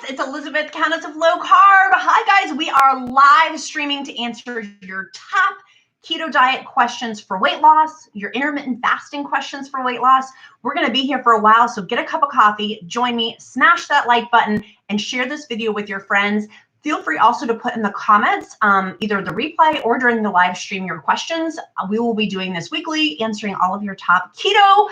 friends, it's Elizabeth, Countess of Low Carb. Hi guys, we are live streaming to answer your top keto diet questions for weight loss, your intermittent fasting questions for weight loss. We're gonna be here for a while, so get a cup of coffee, join me, smash that like button, and share this video with your friends. Feel free also to put in the comments, either the replay or during the live stream, your questions. We will be doing this weekly, answering all of your top keto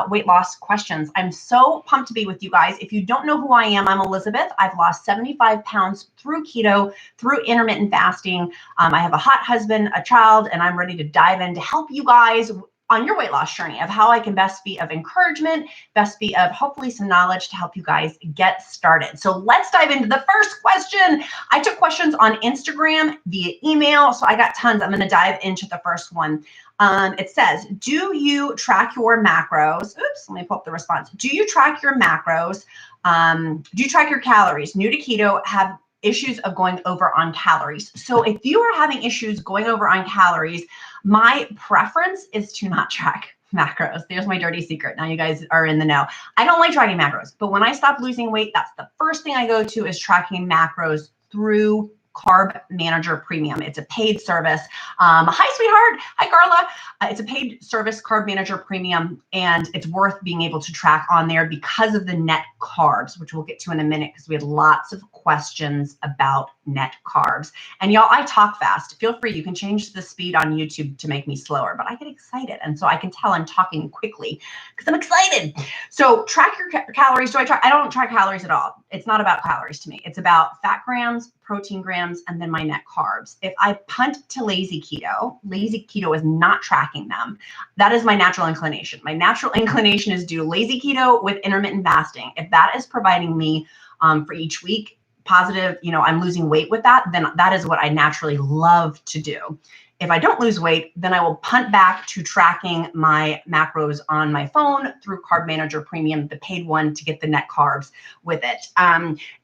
weight loss questions. I'm so pumped to be with you guys. If you don't know who I am, I'm Elizabeth. I've lost 75 pounds through keto, through intermittent fasting. I have a hot husband, a child, and I'm ready to dive in to help you guys on your weight loss journey of how I can best be of encouragement, best be of hopefully some knowledge to help you guys get started. So let's dive into the first question. I took questions on Instagram via email, so I got tons. I'm gonna dive into the first one. It says, do you track your macros? Oops, let me pull up the response. Do you track your macros? Do you track your calories? New to keto, have issues of going over on calories. So if you are having issues going over on calories, my preference is to not track macros. There's my dirty secret. Now you guys are in the know. I don't like tracking macros, but when I stop losing weight, that's the first thing I go to is tracking macros through Carb Manager Premium. It's a paid service. Hi, sweetheart. Hi, Carla. It's a paid service, Carb Manager Premium, and it's worth being able to track on there because of the net carbs, which we'll get to in a minute because we had lots of questions about net carbs. And y'all, I talk fast. Feel free. You can change the speed on YouTube to make me slower, but I get excited. And so I can tell I'm talking quickly because I'm excited. So track your calories. I don't track calories at all. It's not about calories to me. It's about fat grams, protein grams, and then my net carbs. If I punt to lazy keto is not tracking them. That is my natural inclination. My natural inclination is do lazy keto with intermittent fasting. If that is providing me for each week positive, I'm losing weight with that, then that is what I naturally love to do. If I don't lose weight, then I will punt back to tracking my macros on my phone through Carb Manager Premium, the paid one, to get the net carbs with it.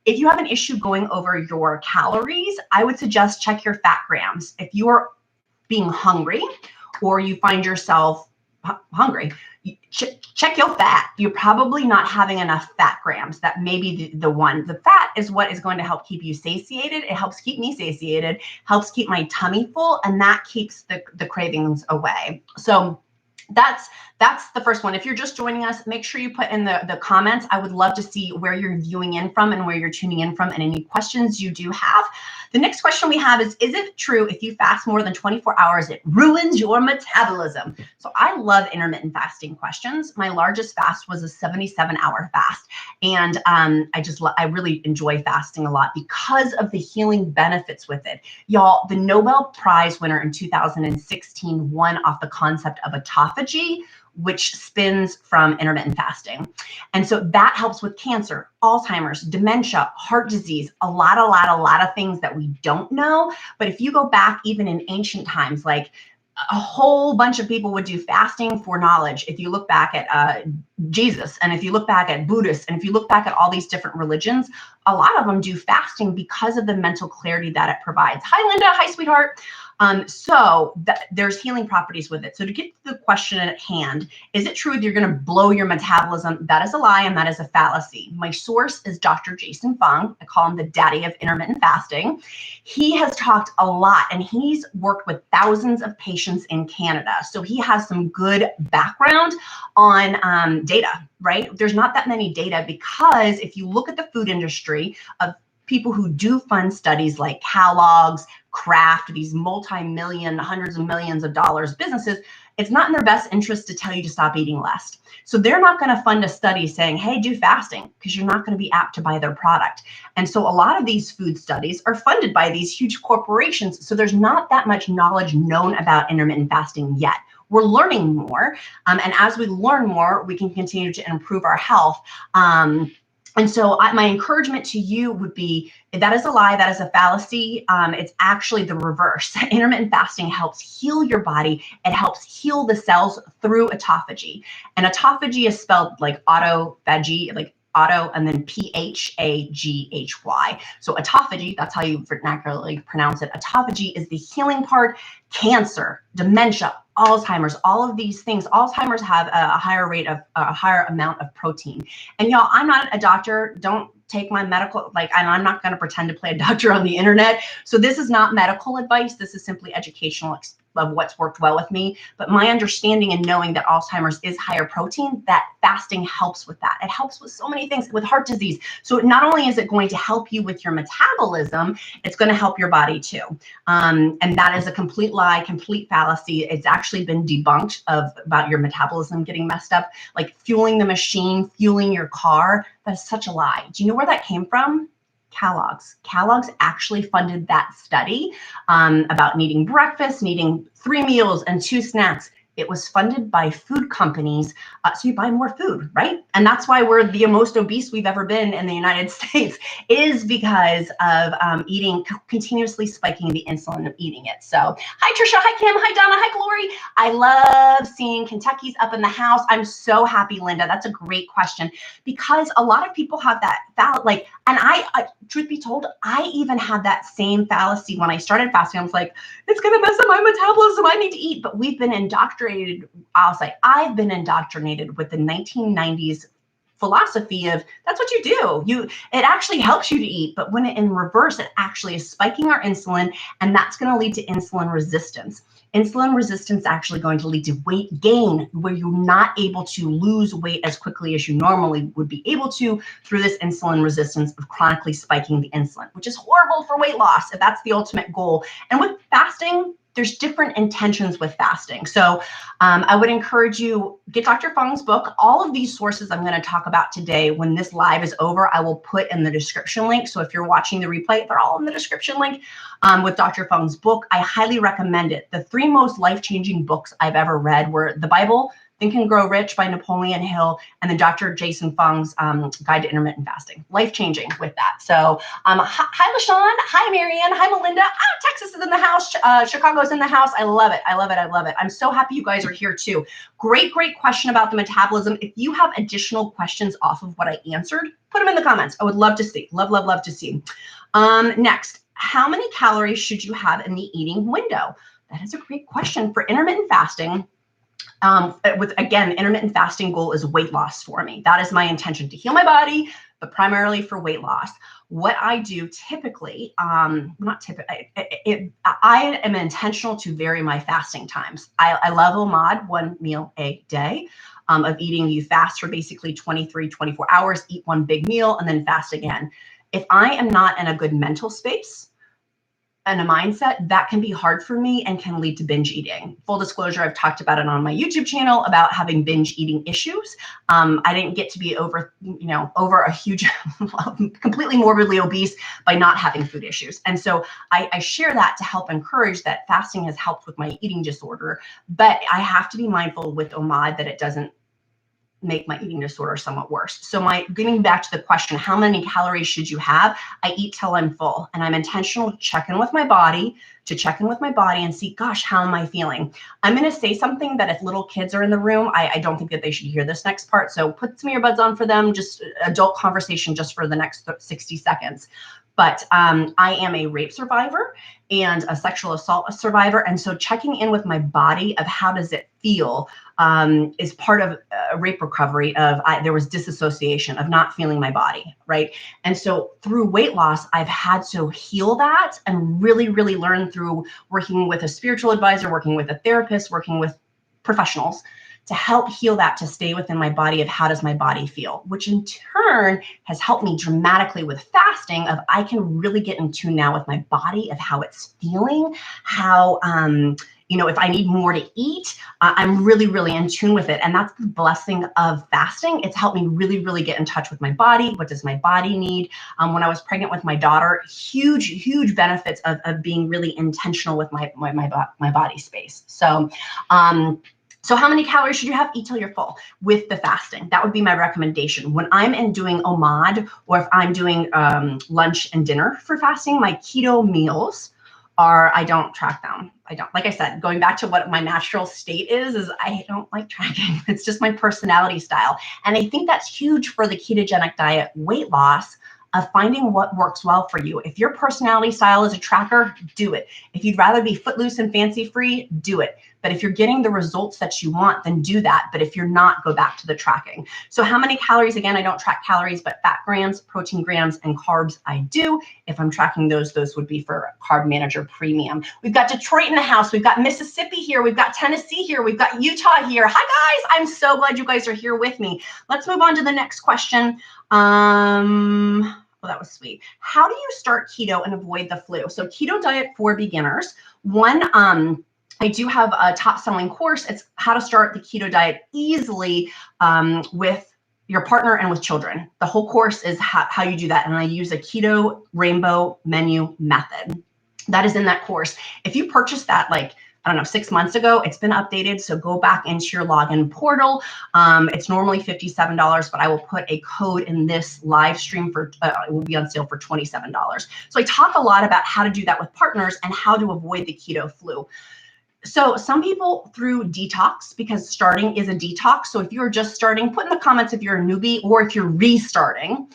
If you have an issue going over your calories, I would suggest check your fat grams. If you are being hungry or you find yourself hungry, check your fat. You're probably not having enough fat grams. That may be the one. The fat is what is going to help keep you satiated. It helps keep me satiated, helps keep my tummy full, and that keeps the cravings away. So that's the first one. If you're just joining us, make sure you put in the comments. I would love to see where you're viewing in from and where you're tuning in from and any questions you do have. The next question we have is it true if you fast more than 24 hours, it ruins your metabolism? So I love intermittent fasting questions. My largest fast was a 77-hour fast. And I really enjoy fasting a lot because of the healing benefits with it. Y'all, the Nobel Prize winner in 2016 won off the concept of autophagy, which spins from intermittent fasting. And so that helps with cancer, Alzheimer's, dementia, heart disease, a lot of things that we don't know. But if you go back even in ancient times, like a whole bunch of people would do fasting for knowledge. If you look back at Jesus, and if you look back at Buddhists, and if you look back at all these different religions, a lot of them do fasting because of the mental clarity that it provides. Hi, Linda. Hi, sweetheart. So there's healing properties with it. So to get to the question at hand, is it true that you're going to blow your metabolism? That is a lie, and that is a fallacy. My source is Dr. Jason Fung. I call him the daddy of intermittent fasting. He has talked a lot, and he's worked with thousands of patients in Canada. So he has some good background on data, right? There's not that many data because if you look at the food industry of people who do fund studies like Kellogg's, Kraft, these multi-million, hundreds of millions of dollars businesses, it's not in their best interest to tell you to stop eating less. So they're not going to fund a study saying, hey, do fasting, because you're not going to be apt to buy their product. And so a lot of these food studies are funded by these huge corporations. So there's not that much knowledge known about intermittent fasting yet. We're learning more. And as we learn more, we can continue to improve our health. And so my encouragement to you would be, that is a lie, that is a fallacy. It's actually the reverse. Intermittent fasting helps heal your body. It helps heal the cells through autophagy. And autophagy is spelled like autophagy, like auto and then Phaghy. So autophagy, that's how you vernacularly pronounce it. Autophagy is the healing part. Cancer, dementia, Alzheimer's, all of these things. Alzheimer's have a higher amount of protein. And y'all, I'm not a doctor. Don't take my medical, like, and I'm not going to pretend to play a doctor on the internet. So this is not medical advice. This is simply educational of what's worked well with me. But my understanding and knowing that Alzheimer's is higher protein, that fasting helps with that. It helps with so many things, with heart disease. So not only is it going to help you with your metabolism, it's going to help your body too. And that is a complete lie, complete fallacy. It's actually been debunked about your metabolism getting messed up, like fueling the machine, fueling your car. That's such a lie. Do you know where that came from? Kellogg's. Kellogg's actually funded that study about needing breakfast, needing 3 meals and 2 snacks. It was funded by food companies, so you buy more food, right? And that's why we're the most obese we've ever been in the United States, is because of eating, continuously spiking the insulin of eating it. So hi, Trisha, hi, Kim, hi, Donna, hi, Glory. I love seeing Kentucky's up in the house. I'm so happy, Linda. That's a great question, because a lot of people have that like, and I truth be told, I even had that same fallacy when I started fasting. I was like, it's going to mess up my metabolism. I need to eat. But we've been indoctrinated. I'll say I've been indoctrinated with the 1990s philosophy of that's what you do. It actually helps you to eat. But when in reverse, it actually is spiking our insulin, and that's going to lead to insulin resistance. Insulin resistance actually going to lead to weight gain, where you're not able to lose weight as quickly as you normally would be able to through this insulin resistance of chronically spiking the insulin, which is horrible for weight loss if that's the ultimate goal. And with fasting, there's different intentions with fasting. So I would encourage you, get Dr. Fung's book. All of these sources I'm going to talk about today, when this live is over, I will put in the description link. So if you're watching the replay, they're all in the description link with Dr. Fung's book. I highly recommend it. The 3 most life-changing books I've ever read were the Bible, Think and Grow Rich by Napoleon Hill, and then Dr. Jason Fung's Guide to Intermittent Fasting. Life-changing with that. So hi, LaShawn. Hi, Marianne. Hi, Melinda. Texas is in the house. Chicago's in the house. I love it. I love it. I love it. I'm so happy you guys are here too. Great question about the metabolism. If you have additional questions off of what I answered, put them in the comments. I would love to see. Love, love, love to see. Next, how many calories should you have in the eating window? That is a great question for intermittent fasting. Again, intermittent fasting goal is weight loss for me. That is my intention, to heal my body, but primarily for weight loss. What I do typically, I am intentional to vary my fasting times. I love OMAD, 1 meal a day, of eating. You fast for basically 23, 24 hours, eat 1 big meal, and then fast again. If I am not in a good mental space and a mindset, that can be hard for me and can lead to binge eating. Full disclosure, I've talked about it on my YouTube channel about having binge eating issues. I didn't get to be over a huge, completely morbidly obese by not having food issues. And so I share that to help encourage that fasting has helped with my eating disorder, but I have to be mindful with OMAD that it doesn't make my eating disorder somewhat worse. So getting back to the question, how many calories should you have? I eat till I'm full, and I'm intentional to check in with my body and see, gosh, how am I feeling? I'm going to say something that if little kids are in the room, I don't think that they should hear this next part. So put some earbuds on for them, just adult conversation just for the next 60 seconds. But I am a rape survivor and a sexual assault survivor. And so checking in with my body of how does it feel is part of a rape recovery there was disassociation of not feeling my body, right? And so through weight loss, I've had to heal that and really, really learn through working with a spiritual advisor, working with a therapist, working with professionals to help heal that, to stay within my body of how does my body feel, which in turn has helped me dramatically with fasting of I can really get in tune now with my body of how it's feeling, how, if I need more to eat, I'm really, really in tune with it. And that's the blessing of fasting. It's helped me really, really get in touch with my body. What does my body need? When I was pregnant with my daughter, huge, huge benefits of being really intentional with my body space. So how many calories should you have? Eat till you're full with the fasting. That would be my recommendation. When I'm doing OMAD, or if I'm doing lunch and dinner for fasting, my keto meals I don't track them. Like I said, going back to what my natural state is I don't like tracking. It's just my personality style. And I think that's huge for the ketogenic diet weight loss, of finding what works well for you. If your personality style is a tracker, do it. If you'd rather be footloose and fancy free, do it. But if you're getting the results that you want, then do that. But if you're not, go back to the tracking. So how many calories? Again, I don't track calories, but fat grams, protein grams, and carbs I do. If I'm tracking those would be for Carb Manager Premium. We've got Detroit in the house. We've got Mississippi here. We've got Tennessee here. We've got Utah here. Hi guys, I'm so glad you guys are here with me. Let's move on to the next question. Well, that was sweet. How do you start keto and avoid the flu? So keto diet for beginners. One, I do have a top selling course. It's how to start the keto diet easily with your partner and with children. The whole course is how you do that. And I use a keto rainbow menu method. That is in that course. If you purchased that, like, I don't know, 6 months ago, it's been updated. So go back into your login portal. It's normally $57, but I will put a code in this live stream for, it will be on sale for $27. So I talk a lot about how to do that with partners and how to avoid the keto flu. So some people through detox, because starting is a detox. So if you're just starting, put in the comments if you're a newbie or if you're restarting,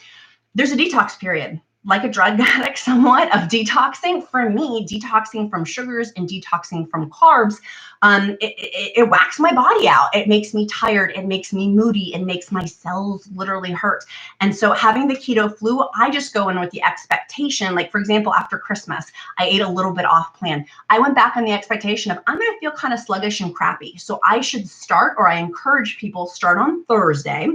there's a detox period. Like a drug addict somewhat of detoxing. For me, detoxing from sugars and detoxing from carbs, it whacks my body out. It makes me tired. It makes me moody. It makes my cells literally hurt. And so having the keto flu, I just go in with the expectation, like for example, after Christmas, I ate a little bit off plan. I went back on the expectation of I'm going to feel kind of sluggish and crappy. So I should start, or I encourage people start on Thursday,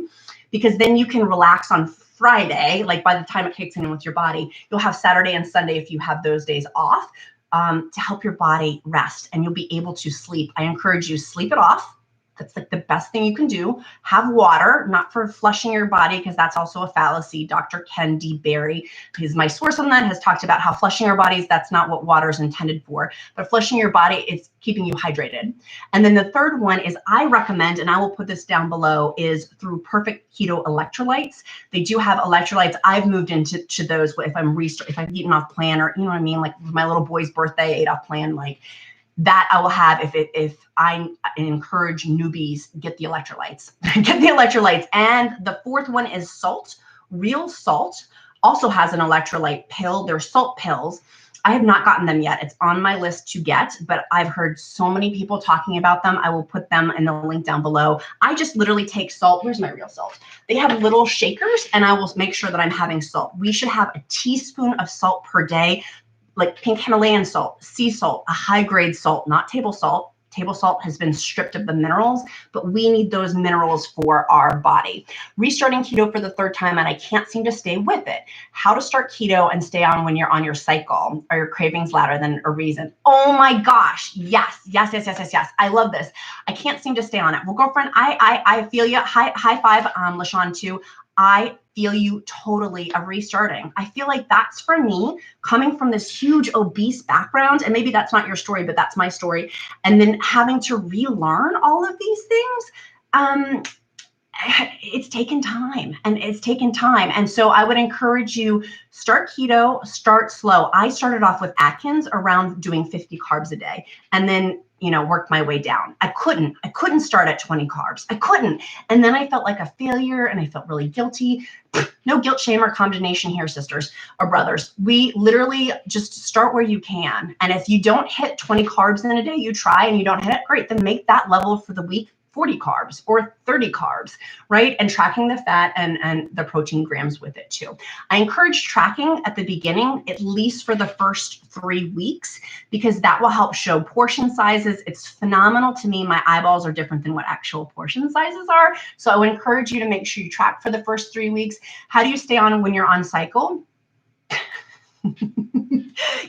because then you can relax on Friday. Like by the time it kicks in with your body, you'll have Saturday and Sunday if you have those days off to help your body rest, and you'll be able to sleep. I encourage you, sleep it off. That's like the best thing you can do. Have water, not for flushing your body, because that's also a fallacy. Dr. Ken D. Berry, who's my source on that, has talked about how flushing our bodies, that's not what water is intended for. But flushing your body, it's keeping you hydrated. And then the third one is I recommend, and I will put this down below, is through Perfect Keto electrolytes. They do have electrolytes. I've moved into those if I've eaten off plan, or you know what I mean, like my little boy's birthday, ate off plan, like that I will have if I encourage newbies, get the electrolytes. Get the electrolytes. And the fourth one is salt. Real Salt also has an electrolyte pill. They're salt pills. I have not gotten them yet. It's on my list to get, but I've heard so many people talking about them. I will put them in the link down below. I just literally take salt. Where's my Real Salt? They have little shakers, and I will make sure that I'm having salt. We should have a teaspoon of salt per day, like pink Himalayan salt, sea salt, a high grade salt, not table salt. Table salt has been stripped of the minerals, but we need those minerals for our body. Restarting keto for the third time, and I can't seem to stay with it. How to start keto and stay on when you're on your cycle. Are your cravings louder than a reason? Oh my gosh. Yes. I love this. I can't seem to stay on it. Well, girlfriend, I feel you. High five, LaShawn too. I feel you totally of restarting. I feel like that's for me, coming from this huge obese background, and maybe that's not your story, but that's my story. And then having to relearn all of these things, it's taken time. And so I would encourage you, start keto, start slow. I started off with Atkins around doing 50 carbs a day, and then worked my way down. I couldn't start at 20 carbs. I couldn't. And then I felt like a failure, and I felt really guilty. No guilt, shame, or condemnation here, sisters or brothers. We literally just start where you can. And if you don't hit 20 carbs in a day, you try and you don't hit it, great. Then make that level for the week 40 carbs or 30 carbs, right? And tracking the fat and the protein grams with it too. I encourage tracking at the beginning, at least for the first 3 weeks, because that will help show portion sizes. It's phenomenal to me. My eyeballs are different than what actual portion sizes are. So I would encourage you to make sure you track for the first 3 weeks. How do you stay on when you're on cycle?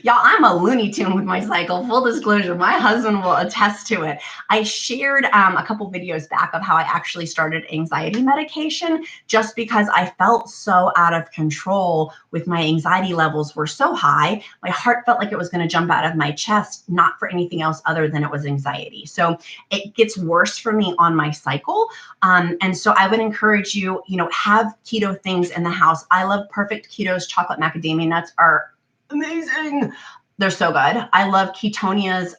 Y'all, I'm a Looney Tune with my cycle. Full disclosure, my husband will attest to it. I shared a couple videos back of how I actually started anxiety medication just because I felt so out of control with my anxiety levels were so high. My heart felt like it was going to jump out of my chest, not for anything else other than it was anxiety. So it gets worse for me on my cycle. And so I would encourage you, have keto things in the house. I love Perfect Keto's chocolate macadamia nuts are amazing. They're so good. I love Ketonia's.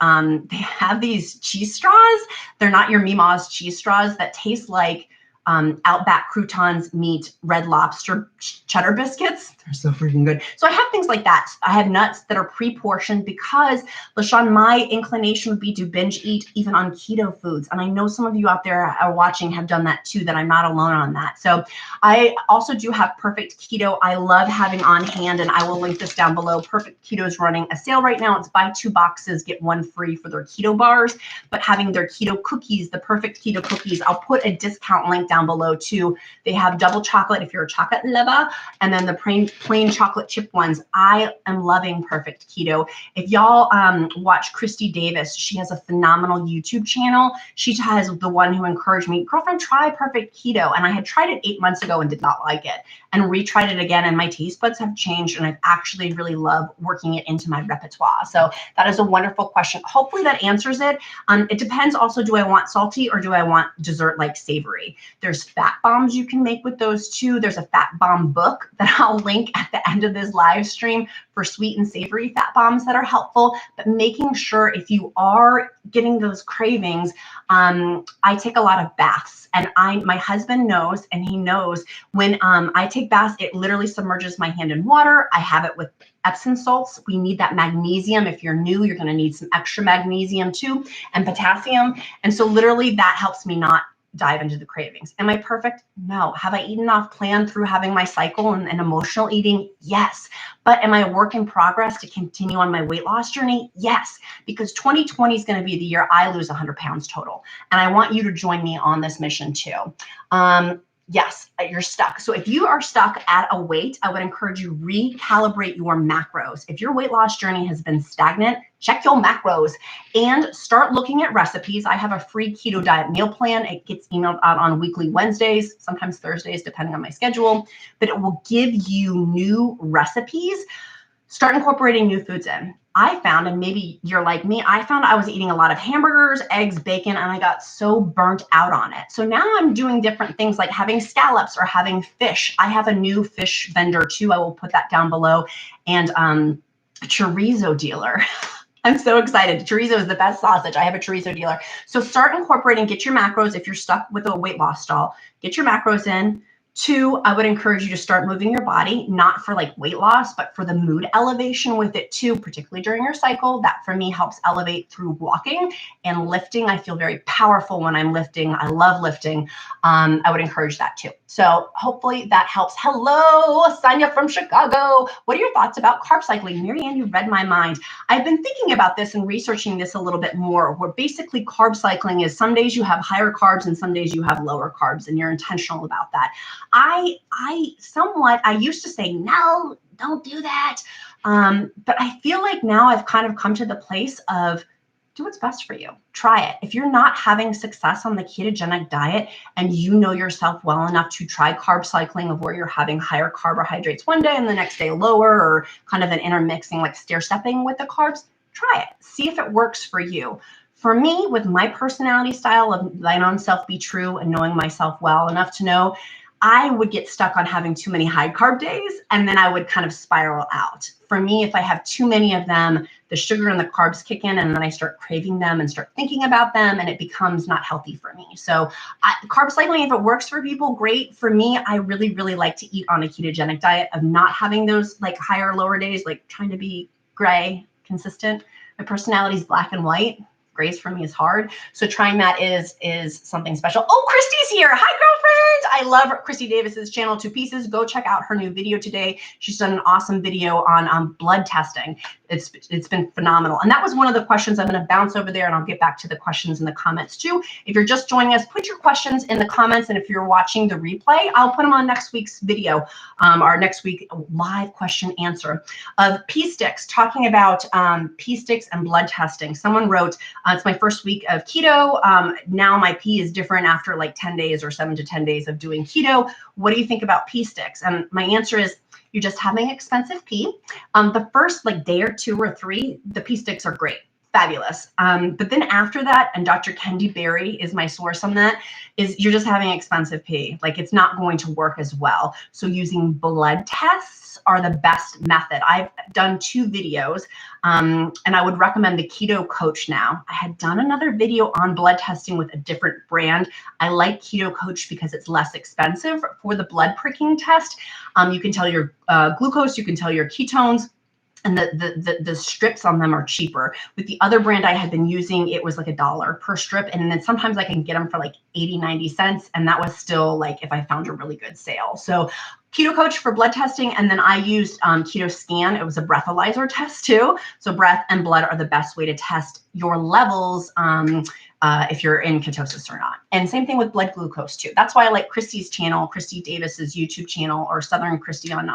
They have these cheese straws. They're not your Mima's cheese straws that taste like Outback croutons meet Red Lobster cheddar biscuits. They're so freaking good. So I have things like that. I have nuts that are pre-portioned because, LaShawn, my inclination would be to binge eat even on keto foods. And I know some of you out there are watching have done that too, that I'm not alone on that. So I also do have Perfect Keto. I love having on hand, and I will link this down below. Perfect Keto is running a sale right now. It's buy 2 boxes, get 1 free for their keto bars, but having their keto cookies, the Perfect Keto cookies, I'll put a discount link down below too. They have double chocolate if you're a chocolate lover, and then the plain chocolate chip ones. I am loving Perfect Keto. If y'all watch Christy Davis, she has a phenomenal YouTube channel. She has the one who encouraged me, girlfriend, try Perfect Keto. And I had tried it 8 months ago and did not like it, and retried it again, and my taste buds have changed, and I've actually really loved working it into my repertoire. So that is a wonderful question. Hopefully that answers it. It depends also, do I want salty or do I want dessert like savory? There's fat bombs you can make with those too. There's a fat bomb book that I'll link at the end of this live stream for sweet and savory fat bombs that are helpful. But making sure if you are getting those cravings, I take a lot of baths, and my husband knows, and he knows when I take baths, it literally submerges my hand in water. I have it with Epsom salts. We need that magnesium. If you're new, you're going to need some extra magnesium too, and potassium. And so literally that helps me not dive into the cravings. Am I perfect? No. Have I eaten off plan through having my cycle and emotional eating? Yes. But am I a work in progress to continue on my weight loss journey? Yes, because 2020 is going to be the year I lose 100 pounds total. And I want you to join me on this mission too. Yes, you're stuck. So if you are stuck at a weight, I would encourage you recalibrate your macros. If your weight loss journey has been stagnant, check your macros and start looking at recipes. I have a free keto diet meal plan. It gets emailed out on weekly Wednesdays, sometimes Thursdays, depending on my schedule, but it will give you new recipes. Start incorporating new foods in. I found, and maybe you're like me, I found I was eating a lot of hamburgers, eggs, bacon, and I got so burnt out on it. So now I'm doing different things like having scallops or having fish. I have a new fish vendor too. I will put that down below. And a chorizo dealer. I'm so excited. Chorizo is the best sausage. I have a chorizo dealer. So start incorporating, get your macros. If you're stuck with a weight loss stall, get your macros in. 2, I would encourage you to start moving your body, not for like weight loss, but for the mood elevation with it too, particularly during your cycle. That for me helps elevate through walking and lifting. I feel very powerful when I'm lifting. I love lifting. I would encourage that too. So hopefully that helps. Hello, Sonia from Chicago. What are your thoughts about carb cycling? Marianne, you read my mind. I've been thinking about this and researching this a little bit more, where basically carb cycling is some days you have higher carbs and some days you have lower carbs, and you're intentional about that. I used to say, no, don't do that. But I feel like now I've kind of come to the place of do what's best for you. Try it. If you're not having success on the ketogenic diet and you know yourself well enough to try carb cycling, of where you're having higher carbohydrates one day and the next day lower, or kind of an intermixing, like stair stepping with the carbs, try it. See if it works for you. For me, with my personality style of thine own self be true and knowing myself well enough to know, I would get stuck on having too many high carb days, and then I would kind of spiral out. For me, if I have too many of them, the sugar and the carbs kick in, and then I start craving them and start thinking about them, and it becomes not healthy for me. So carb cycling, if it works for people, great. For me, I really, really like to eat on a ketogenic diet of not having those like higher, lower days, like trying to be gray, consistent. My personality is black and white. Grace for me is hard. So trying that is something special. Oh, Christy's here. Hi, girlfriend. I love Christy Davis's channel, 2 Pieces. Go check out her new video today. She's done an awesome video on blood testing. It's been phenomenal. And that was one of the questions. I'm going to bounce over there and I'll get back to the questions in the comments too. If you're just joining us, put your questions in the comments. And if you're watching the replay, I'll put them on next week's video, our next week live question answer of pee sticks, talking about pee sticks and blood testing. Someone wrote, it's my first week of keto. Now my pee is different after like 10 days or 7 to 10 days of doing keto. What do you think about pee sticks? And my answer is, you're just having expensive pee. The first like day or 2 or 3, the pee sticks are great. fabulous. But then after that, and Dr. Kendi Berry is my source on that, is you're just having expensive pee. Like it's not going to work as well. So using blood tests are the best method. I've done 2 videos and I would recommend the Keto Coach now. I had done another video on blood testing with a different brand. I like Keto Coach because it's less expensive for the blood pricking test. You can tell your glucose, you can tell your ketones, and the strips on them are cheaper. With the other brand I had been using, it was like $1 per strip. And then sometimes I can get them for like 80, 90 cents. And that was still like if I found a really good sale. So Keto Coach for blood testing. And then I used Keto Scan. It was a breathalyzer test too. So breath and blood are the best way to test your levels if you're in ketosis or not. And same thing with blood glucose too. That's why I like Christy's channel, Christy Davis's YouTube channel, or Southern Christy on,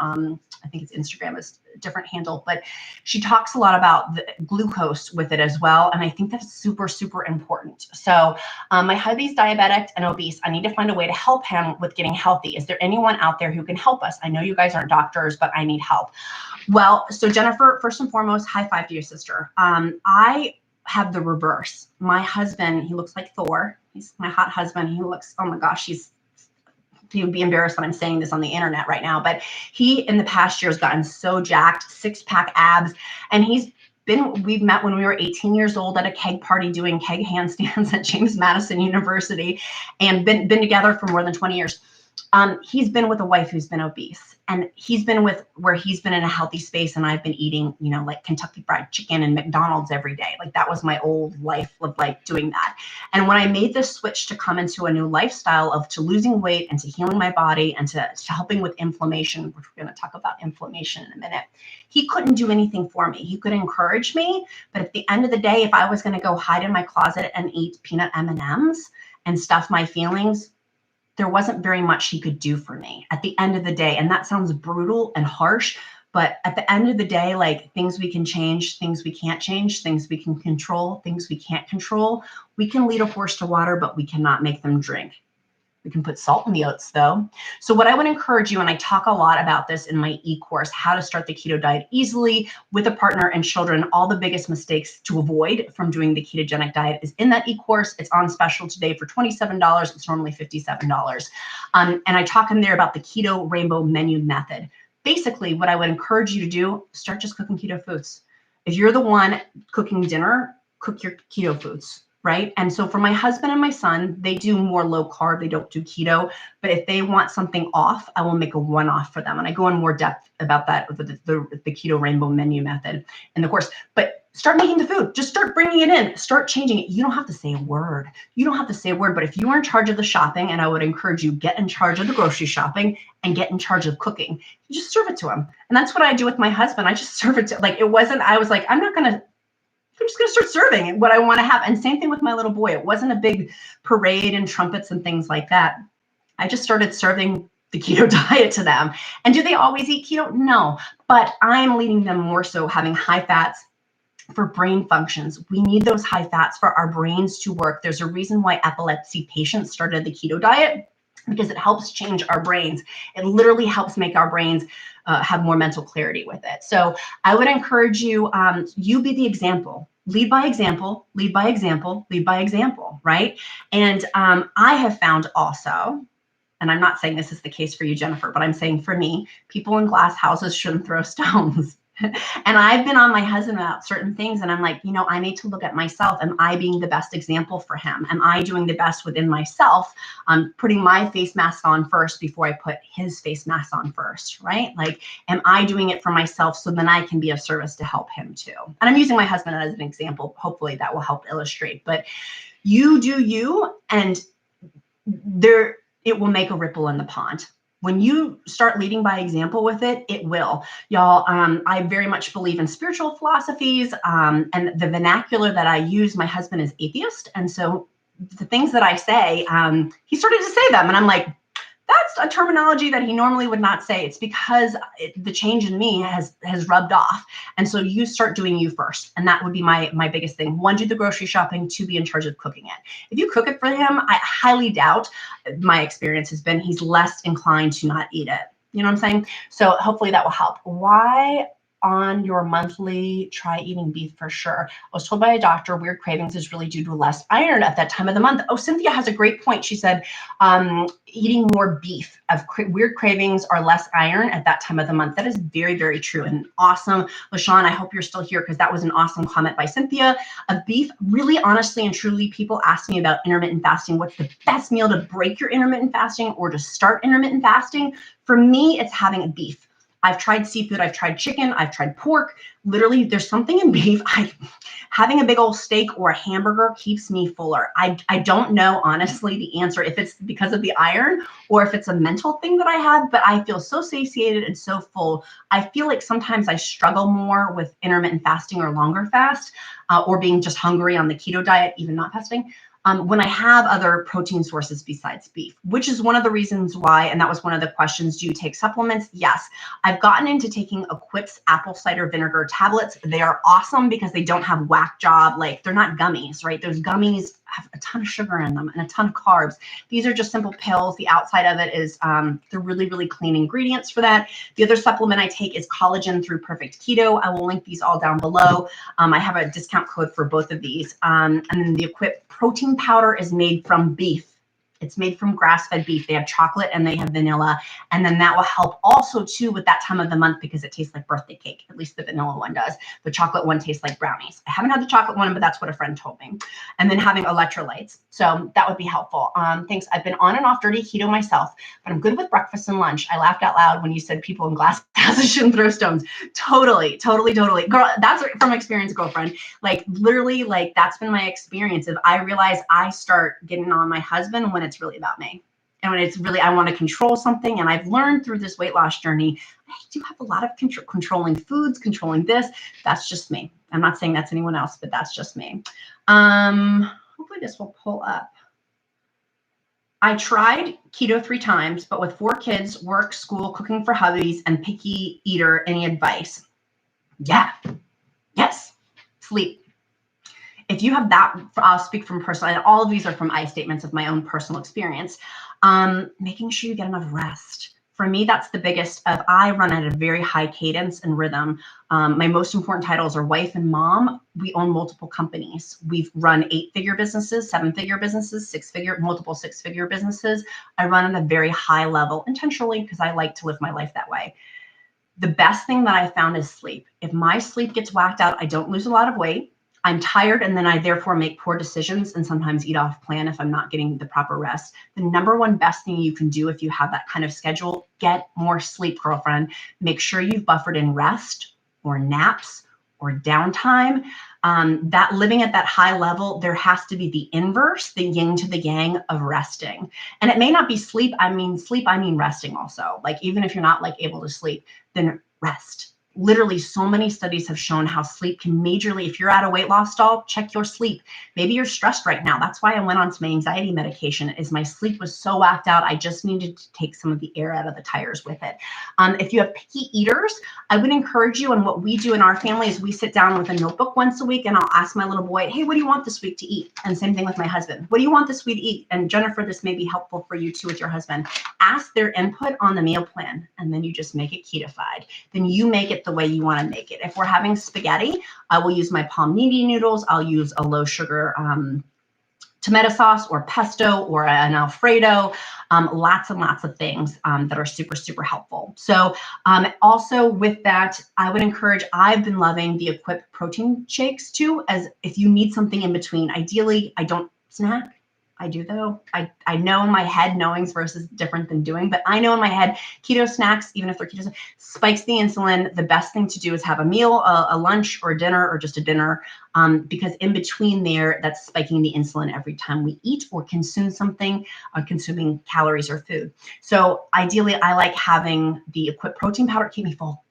I think it's Instagram is a different handle, but she talks a lot about the glucose with it as well. And I think that's super, super important. So my hubby's diabetic and obese. I need to find a way to help him with getting healthy. Is there anyone out there who can help us? I know you guys aren't doctors, but I need help. Well, so Jennifer, first and foremost, high five to your sister. I have the reverse. My husband, he looks like Thor. He's my hot husband. He looks, oh my gosh, he would be embarrassed that I'm saying this on the internet right now, but he in the past year has gotten so jacked, 6-pack abs, and we've met when we were 18 years old at a keg party doing keg handstands at James Madison University, and been together for more than 20 years. He's been with a wife who's been obese, and he's been where he's been in a healthy space, and I've been eating, you know, like Kentucky Fried Chicken and McDonald's every day. Like that was my old life of like doing that. And when I made this switch to come into a new lifestyle to losing weight and to healing my body and to helping with inflammation, which we're going to talk about inflammation in a minute, he couldn't do anything for me. He could encourage me, but at the end of the day, if I was going to go hide in my closet and eat peanut M&Ms and stuff my feelings, there wasn't very much he could do for me at the end of the day. And that sounds brutal and harsh, but at the end of the day, like things we can change, things we can't change, things we can control, things we can't control. We can lead a horse to water, but we cannot make them drink. We can put salt in the oats though. So what I would encourage you, and I talk a lot about this in my e-course, how to start the keto diet easily with a partner and children, all the biggest mistakes to avoid from doing the ketogenic diet is in that e-course. It's on special today for $27. It's normally $57. And I talk in there about the keto rainbow menu method. Basically, what I would encourage you to do, start just cooking keto foods. If you're the one cooking dinner, cook your keto foods. Right. And so for my husband and my son, they do more low carb. They don't do keto. But if they want something off, I will make a one-off for them. And I go in more depth about that with the keto rainbow menu method in the course. But start making the food. Just start bringing it in. Start changing it. You don't have to say a word. You don't have to say a word. But if you are in charge of the shopping, and I would encourage you, get in charge of the grocery shopping and get in charge of cooking. You just serve it to him. And that's what I do with my husband. I just serve it to, like, it wasn't, I was like, I'm just going to start serving what I want to have. And same thing with my little boy. It wasn't a big parade and trumpets and things like that. I just started serving the keto diet to them. And do they always eat keto? No, but I'm leading them more so having high fats for brain functions. We need those high fats for our brains to work. There's a reason why epilepsy patients started the keto diet, because it helps change our brains. It literally helps make our brains have more mental clarity with it. So I would encourage you, you be the example. Lead by example, lead by example, lead by example, right? And I have found also, and I'm not saying this is the case for you, Jennifer, but I'm saying for me, people in glass houses shouldn't throw stones. And I've been on my husband about certain things, and I'm like, you know, I need to look at myself. Am I being the best example for him? Am I doing the best within myself? Putting my face mask on first before I put his face mask on first, right? Like, am I doing it for myself so then I can be of service to help him too? And I'm using my husband as an example. Hopefully that will help illustrate. But you do you, and it will make a ripple in the pond. When you start leading by example with it, it will. Y'all, I very much believe in spiritual philosophies, and the vernacular that I use, my husband is atheist. And so the things that I say, he started to say them. And I'm like, that's a terminology that he normally would not say. It's because the change in me has rubbed off. And so you start doing you first. And that would be my biggest thing. 1, do the grocery shopping. 2, be in charge of cooking it. If you cook it for him, I highly doubt, my experience has been, he's less inclined to not eat it. You know what I'm saying? So hopefully that will help. Why on your monthly, try eating beef for sure. I was told by a doctor weird cravings is really due to less iron at that time of the month. Oh, Cynthia has a great point. She said eating more beef of weird cravings are less iron at that time of the month. That is very, very true and awesome. LaShawn, I hope you're still here because that was an awesome comment by Cynthia. Of beef, really honestly and truly, people ask me about intermittent fasting. What's the best meal to break your intermittent fasting or to start intermittent fasting? For me, it's having a beef. I've tried seafood, I've tried chicken, I've tried pork. Literally, there's something in beef. Having a big old steak or a hamburger keeps me fuller. I don't know, honestly, the answer, if it's because of the iron or if it's a mental thing that I have, but I feel so satiated and so full. I feel like sometimes I struggle more with intermittent fasting or longer fast or being just hungry on the keto diet, even not fasting. When I have other protein sources besides beef, which is one of the reasons why, and that was one of the questions, do you take supplements? Yes, I've gotten into taking Equip's apple cider vinegar tablets. They are awesome because they don't have whack job, like they're not gummies, right? Those gummies have a ton of sugar in them and a ton of carbs. These are just simple pills. The outside of it is, they're really, really clean ingredients for that. The other supplement I take is collagen through Perfect Keto. I will link these all down below. I have a discount code for both of these. And then the Equip protein powder is made from beef. It's made from grass-fed beef. They have chocolate and they have vanilla. And then that will help also too with that time of the month because it tastes like birthday cake. At least the vanilla one does. The chocolate one tastes like brownies. I haven't had the chocolate one, but that's what a friend told me. And then having electrolytes. So that would be helpful. Thanks. I've been on and off dirty keto myself, but I'm good with breakfast and lunch. I laughed out loud when you said people in glass houses shouldn't throw stones. Totally. Girl, that's from experience, girlfriend. Like literally, like that's been my experience. If I realize I start getting on my husband when it's really about me. And when it's really, I want to control something. And I've learned through this weight loss journey, I do have a lot of controlling foods, controlling this. That's just me. I'm not saying that's anyone else, but that's just me. Hopefully this will pull up. I tried keto 3 times, but with 4 kids, work, school, cooking for hubbies, and picky eater, any advice? Yeah. Yes. Sleep. If you have that, I'll speak from personal, and all of these are from I statements of my own personal experience. Making sure you get enough rest. For me, that's the biggest of, I run at a very high cadence and rhythm. My most important titles are wife and mom. We own multiple companies. We've run 8-figure businesses, 7-figure businesses, multiple 6-figure businesses. I run at a very high level intentionally because I like to live my life that way. The best thing that I found is sleep. If my sleep gets whacked out, I don't lose a lot of weight. I'm tired, and then I therefore make poor decisions and sometimes eat off plan if I'm not getting the proper rest. The number one best thing you can do if you have that kind of schedule, get more sleep, girlfriend. Make sure you've buffered in rest or naps or downtime. That living at that high level, there has to be the inverse, the yin to the yang of resting. And it may not be sleep. I mean resting also. Like even if you're not like able to sleep, then rest. Literally so many studies have shown how sleep can majorly, if you're at a weight loss stall, check your sleep. Maybe you're stressed right now. That's why I went on some anxiety medication, is my sleep was so whacked out. I just needed to take some of the air out of the tires with it. If you have picky eaters, I would encourage you, and what we do in our family is we sit down with a notebook once a week and I'll ask my little boy, hey, what do you want this week to eat? And same thing with my husband. What do you want this week to eat? And Jennifer, this may be helpful for you too with your husband. Ask their input on the meal plan and then you just make it ketofied. Then you make it the way you want to make it. If we're having spaghetti, I will use my palmini noodles. I'll use a low sugar tomato sauce or pesto or an Alfredo, lots and lots of things that are super, super helpful. So also with that, I would encourage, I've been loving the Equip protein shakes too, as if you need something in between. Ideally, I don't snack. I do though. I know in my head knowing's versus different than doing, but I know in my head keto snacks, even if they're keto, spikes the insulin. The best thing to do is have a meal, a lunch or a dinner or just a dinner, because in between there, that's spiking the insulin every time we eat or consume something, consuming calories or food. So ideally, I like having the Equip protein powder keep me full.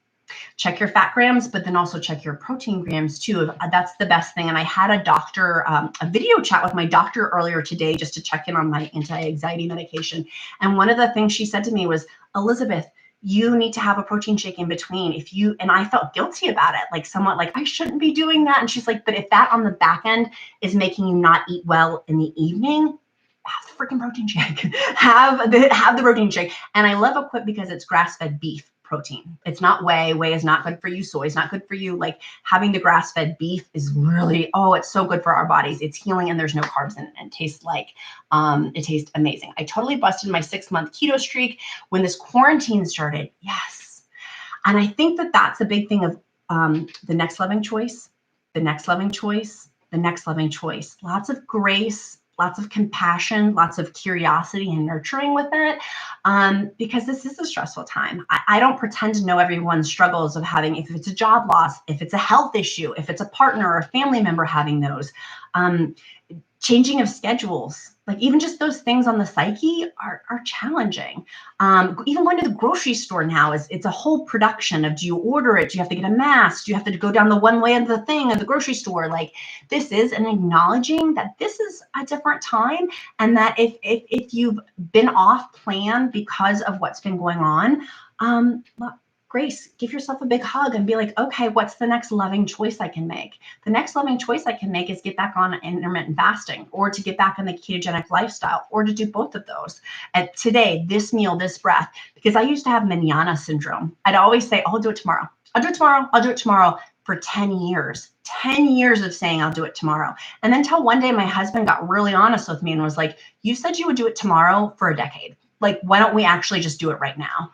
Check your fat grams, but then also check your protein grams too. That's the best thing. And I had a doctor, a video chat with my doctor earlier today just to check in on my anti-anxiety medication. And one of the things she said to me was, Elizabeth, you need to have a protein shake in between. And I felt guilty about it, like somewhat like I shouldn't be doing that. And she's like, but if that on the back end is making you not eat well in the evening, have the freaking protein shake. Have the protein shake. And I love Equip because it's grass-fed beef protein. It's not whey. Whey is not good for you. Soy is not good for you. Like having the grass-fed beef is really, oh, it's so good for our bodies. It's healing and there's no carbs in it and tastes like, it tastes amazing. I totally busted my 6-month keto streak when this quarantine started. Yes. And I think that that's a big thing of the next loving choice, the next loving choice, the next loving choice. Lots of grace, lots of compassion, lots of curiosity and nurturing with it, because this is a stressful time. I don't pretend to know everyone's struggles of having, if it's a job loss, if it's a health issue, if it's a partner or a family member having those, changing of schedules, like even just those things on the psyche are challenging. Even going to the grocery store now it's a whole production of, do you order it? Do you have to get a mask? Do you have to go down the one way of the thing at the grocery store? Like this is an acknowledging that this is a different time, and that if you've been off plan because of what's been going on, grace, give yourself a big hug and be like, okay, what's the next loving choice I can make? The next loving choice I can make is get back on intermittent fasting, or to get back on the ketogenic lifestyle, or to do both of those. And today, this meal, this breath, because I used to have manana syndrome. I'd always say, oh, I'll do it tomorrow. I'll do it tomorrow. I'll do it tomorrow for 10 years. 10 years of saying I'll do it tomorrow. And then until one day my husband got really honest with me and was like, you said you would do it tomorrow for a decade. Like, why don't we actually just do it right now?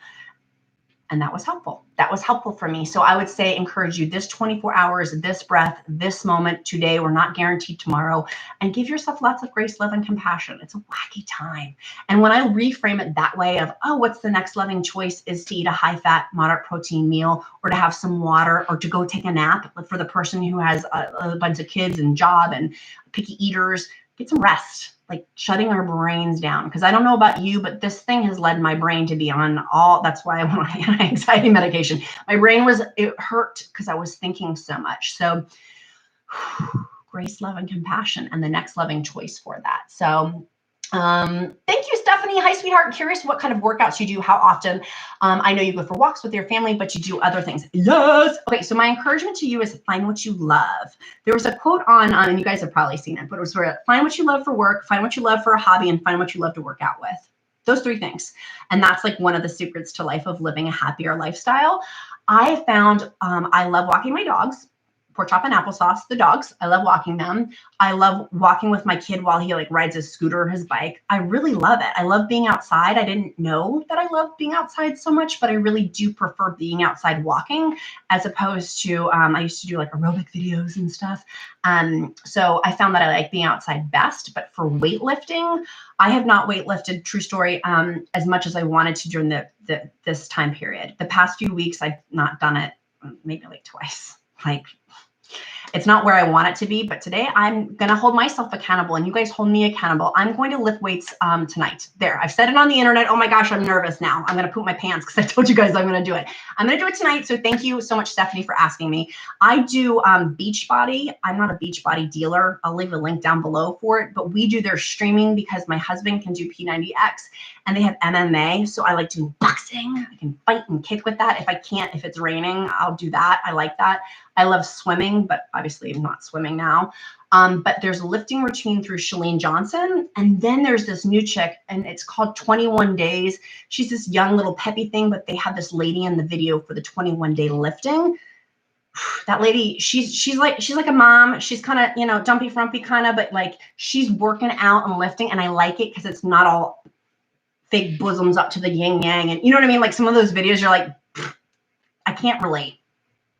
And that was helpful. That was helpful for me. So I would say, encourage you this 24 hours, this breath, this moment today. We're not guaranteed tomorrow. And give yourself lots of grace, love, and compassion. It's a wacky time. And when I reframe it that way of, oh, what's the next loving choice is to eat a high fat, moderate protein meal, or to have some water, or to go take a nap. For the person who has a bunch of kids and job and picky eaters, get some rest. Like shutting our brains down. Because I don't know about you, but this thing has led my brain to be on all, that's why I'm on anxiety medication. My brain it hurt because I was thinking so much. So grace, love, and compassion, and the next loving choice for that. So thank you, Stephanie. Hi, sweetheart. Curious what kind of workouts you do, how often. I know you go for walks with your family, but you do other things. Yes. Okay, so my encouragement to you is find what you love. There was a quote on, and you guys have probably seen it, but it was where find what you love for work, find what you love for a hobby, and find what you love to work out with. Those 3 things. And that's like one of the secrets to life of living a happier lifestyle. I found I love walking my dogs. Pork chop and applesauce, the dogs. I love walking them. I love walking with my kid while he like rides his scooter or his bike. I really love it. I love being outside. I didn't know that I love being outside so much, but I really do prefer being outside walking as opposed to, I used to do like aerobic videos and stuff. So I found that I like being outside best, but for weightlifting, I have not weightlifted, true story, as much as I wanted to during this time period. The past few weeks, I've not done it, maybe like twice. Like, it's not where I want it to be, but today I'm going to hold myself accountable and you guys hold me accountable. I'm going to lift weights tonight. There, I've said it on the internet. Oh my gosh, I'm nervous now. I'm going to poop my pants because I told you guys I'm going to do it. I'm going to do it tonight. So thank you so much, Stephanie, for asking me. I do Beachbody. I'm not a Beachbody dealer. I'll leave a link down below for it, but we do their streaming because my husband can do P90X and they have MMA. So I like doing boxing. I can fight and kick with that. If I can't, if it's raining, I'll do that. I like that. I love swimming, but obviously I'm not swimming now. But there's a lifting routine through Chalene Johnson. And then there's this new chick and it's called 21 Days. She's this young little peppy thing, but they have this lady in the video for the 21-day lifting. That lady, she's like a mom. She's kind of, you know, dumpy frumpy kind of, but like she's working out and lifting. And I like it because it's not all fake bosoms up to the yin yang. And you know what I mean? Like some of those videos, you're like, I can't relate.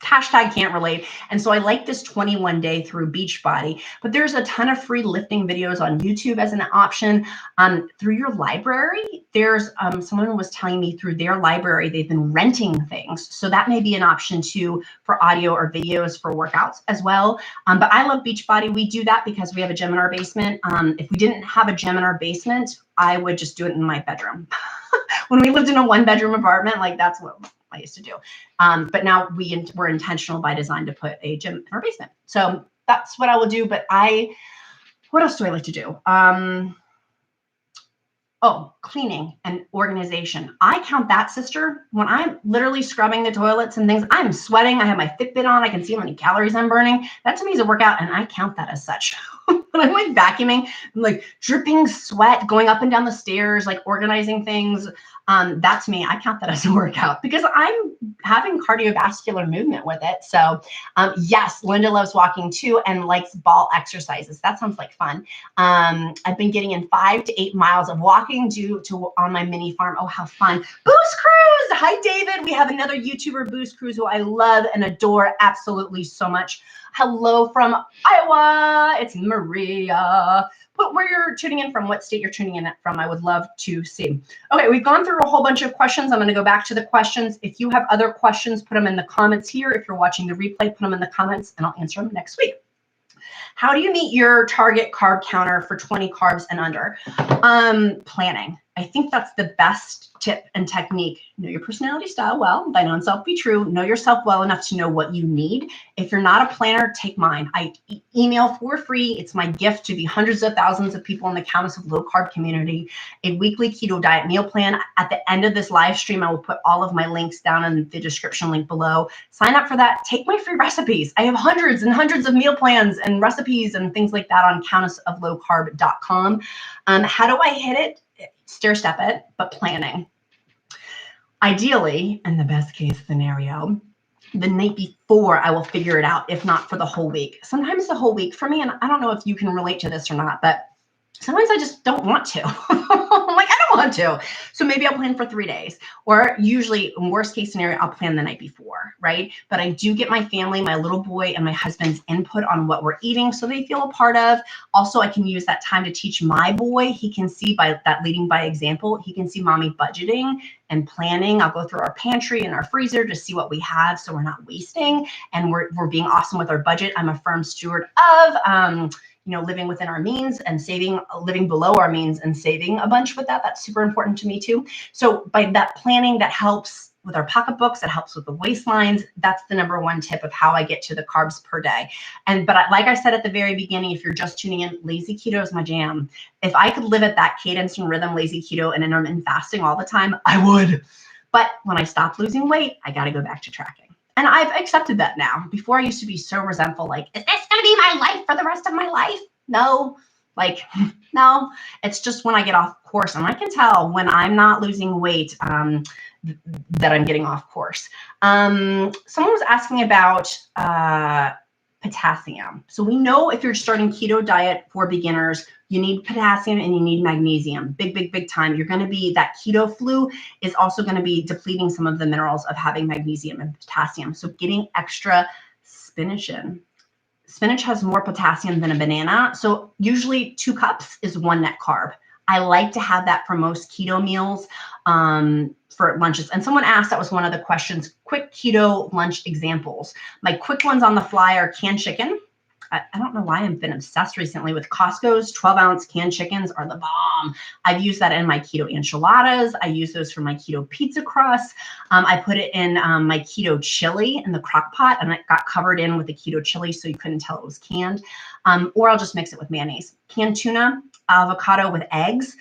Hashtag can't relate. And so I like this 21-day through Beachbody, but there's a ton of free lifting videos on YouTube as an option. Through your library, there's someone was telling me through their library, they've been renting things. So that may be an option too for audio or videos for workouts as well. But I love Beachbody. We do that because we have a gym in our basement. If we didn't have a gym in our basement, I would just do it in my bedroom. When we lived in a 1-bedroom apartment, like that's what I used to do. But now we're intentional by design to put a gym in our basement. So that's what I will do. But what else do I like to do? Oh, cleaning and organization. I count that, sister. When I'm literally scrubbing the toilets and things, I'm sweating. I have my Fitbit on. I can see how many calories I'm burning. That to me is a workout, and I count that as such. When I'm like vacuuming, I'm like dripping sweat, going up and down the stairs, like organizing things. That's me. I count that as a workout because I'm having cardiovascular movement with it. So yes, Linda loves walking too and likes ball exercises. That sounds like fun. I've been getting in 5 to 8 miles of walking due to on my mini farm. Oh, how fun. Boost Cruise. Hi, David. We have another YouTuber, Boost Cruise, who I love and adore absolutely so much. Hello from Iowa. It's Maria. Put where you're tuning in from, what state you're tuning in from. I would love to see. Okay, we've gone through a whole bunch of questions. I'm going to go back to the questions. If you have other questions, put them in the comments here. If you're watching the replay, put them in the comments and I'll answer them next week. How do you meet your target carb counter for 20 carbs and under? Planning. I think that's the best tip and technique. Know your personality style well. Thine own self be true. Know yourself well enough to know what you need. If you're not a planner, take mine. I email for free. It's my gift to the hundreds of thousands of people in the Countess of Low Carb community, a weekly keto diet meal plan. At the end of this live stream, I will put all of my links down in the description link below. Sign up for that. Take my free recipes. I have hundreds and hundreds of meal plans and recipes and things like that on countessoflowcarb.com. How do I hit it? Stair step it, but planning. Ideally, in the best case scenario, the night before I will figure it out, if not for the whole week. Sometimes the whole week for me, and I don't know if you can relate to this or not, but sometimes I just don't want to. I'm like, I don't want to. So maybe I'll plan for 3 days, or usually in worst case scenario, I'll plan the night before, right? But I do get my family, my little boy and my husband's input on what we're eating, so they feel a part of. Also, I can use that time to teach my boy. He can see by that leading by example, he can see mommy budgeting and planning. I'll go through our pantry and our freezer to see what we have so we're not wasting and we're being awesome with our budget. I'm a firm steward of living within our means and saving, living below our means and saving a bunch with that. That's super important to me too. So by that planning, that helps with our pocketbooks, that helps with the waistlines. That's the number one tip of how I get to the carbs per day. But like I said at the very beginning, if you're just tuning in, lazy keto is my jam. If I could live at that cadence and rhythm, lazy keto and intermittent fasting all the time, I would. But when I stop losing weight, I got to go back to tracking. And I've accepted that now. Before I used to be so resentful, like, is this going to be my life for the rest of my life? No, no, it's just when I get off course. And I can tell when I'm not losing weight that I'm getting off course. Someone was asking about potassium. So we know if you're starting keto diet for beginners, you need potassium and you need magnesium. Big time. You're going to be, that keto flu is also going to be depleting some of the minerals of having magnesium and potassium. So getting extra spinach in. Spinach has more potassium than a banana. So usually 2 cups is 1 net carb. I like to have that for most keto meals for lunches. And someone asked, that was one of the questions, quick keto lunch examples. My quick ones on the fly are canned chicken. I don't know why I've been obsessed recently with Costco's 12-ounce canned chickens are the bomb. I've used that in my keto enchiladas. I use those for my keto pizza crust. I put it in my keto chili in the crock pot and it got covered in with the keto chili so you couldn't tell it was canned. Or I'll just mix it with mayonnaise. Canned tuna, avocado with eggs.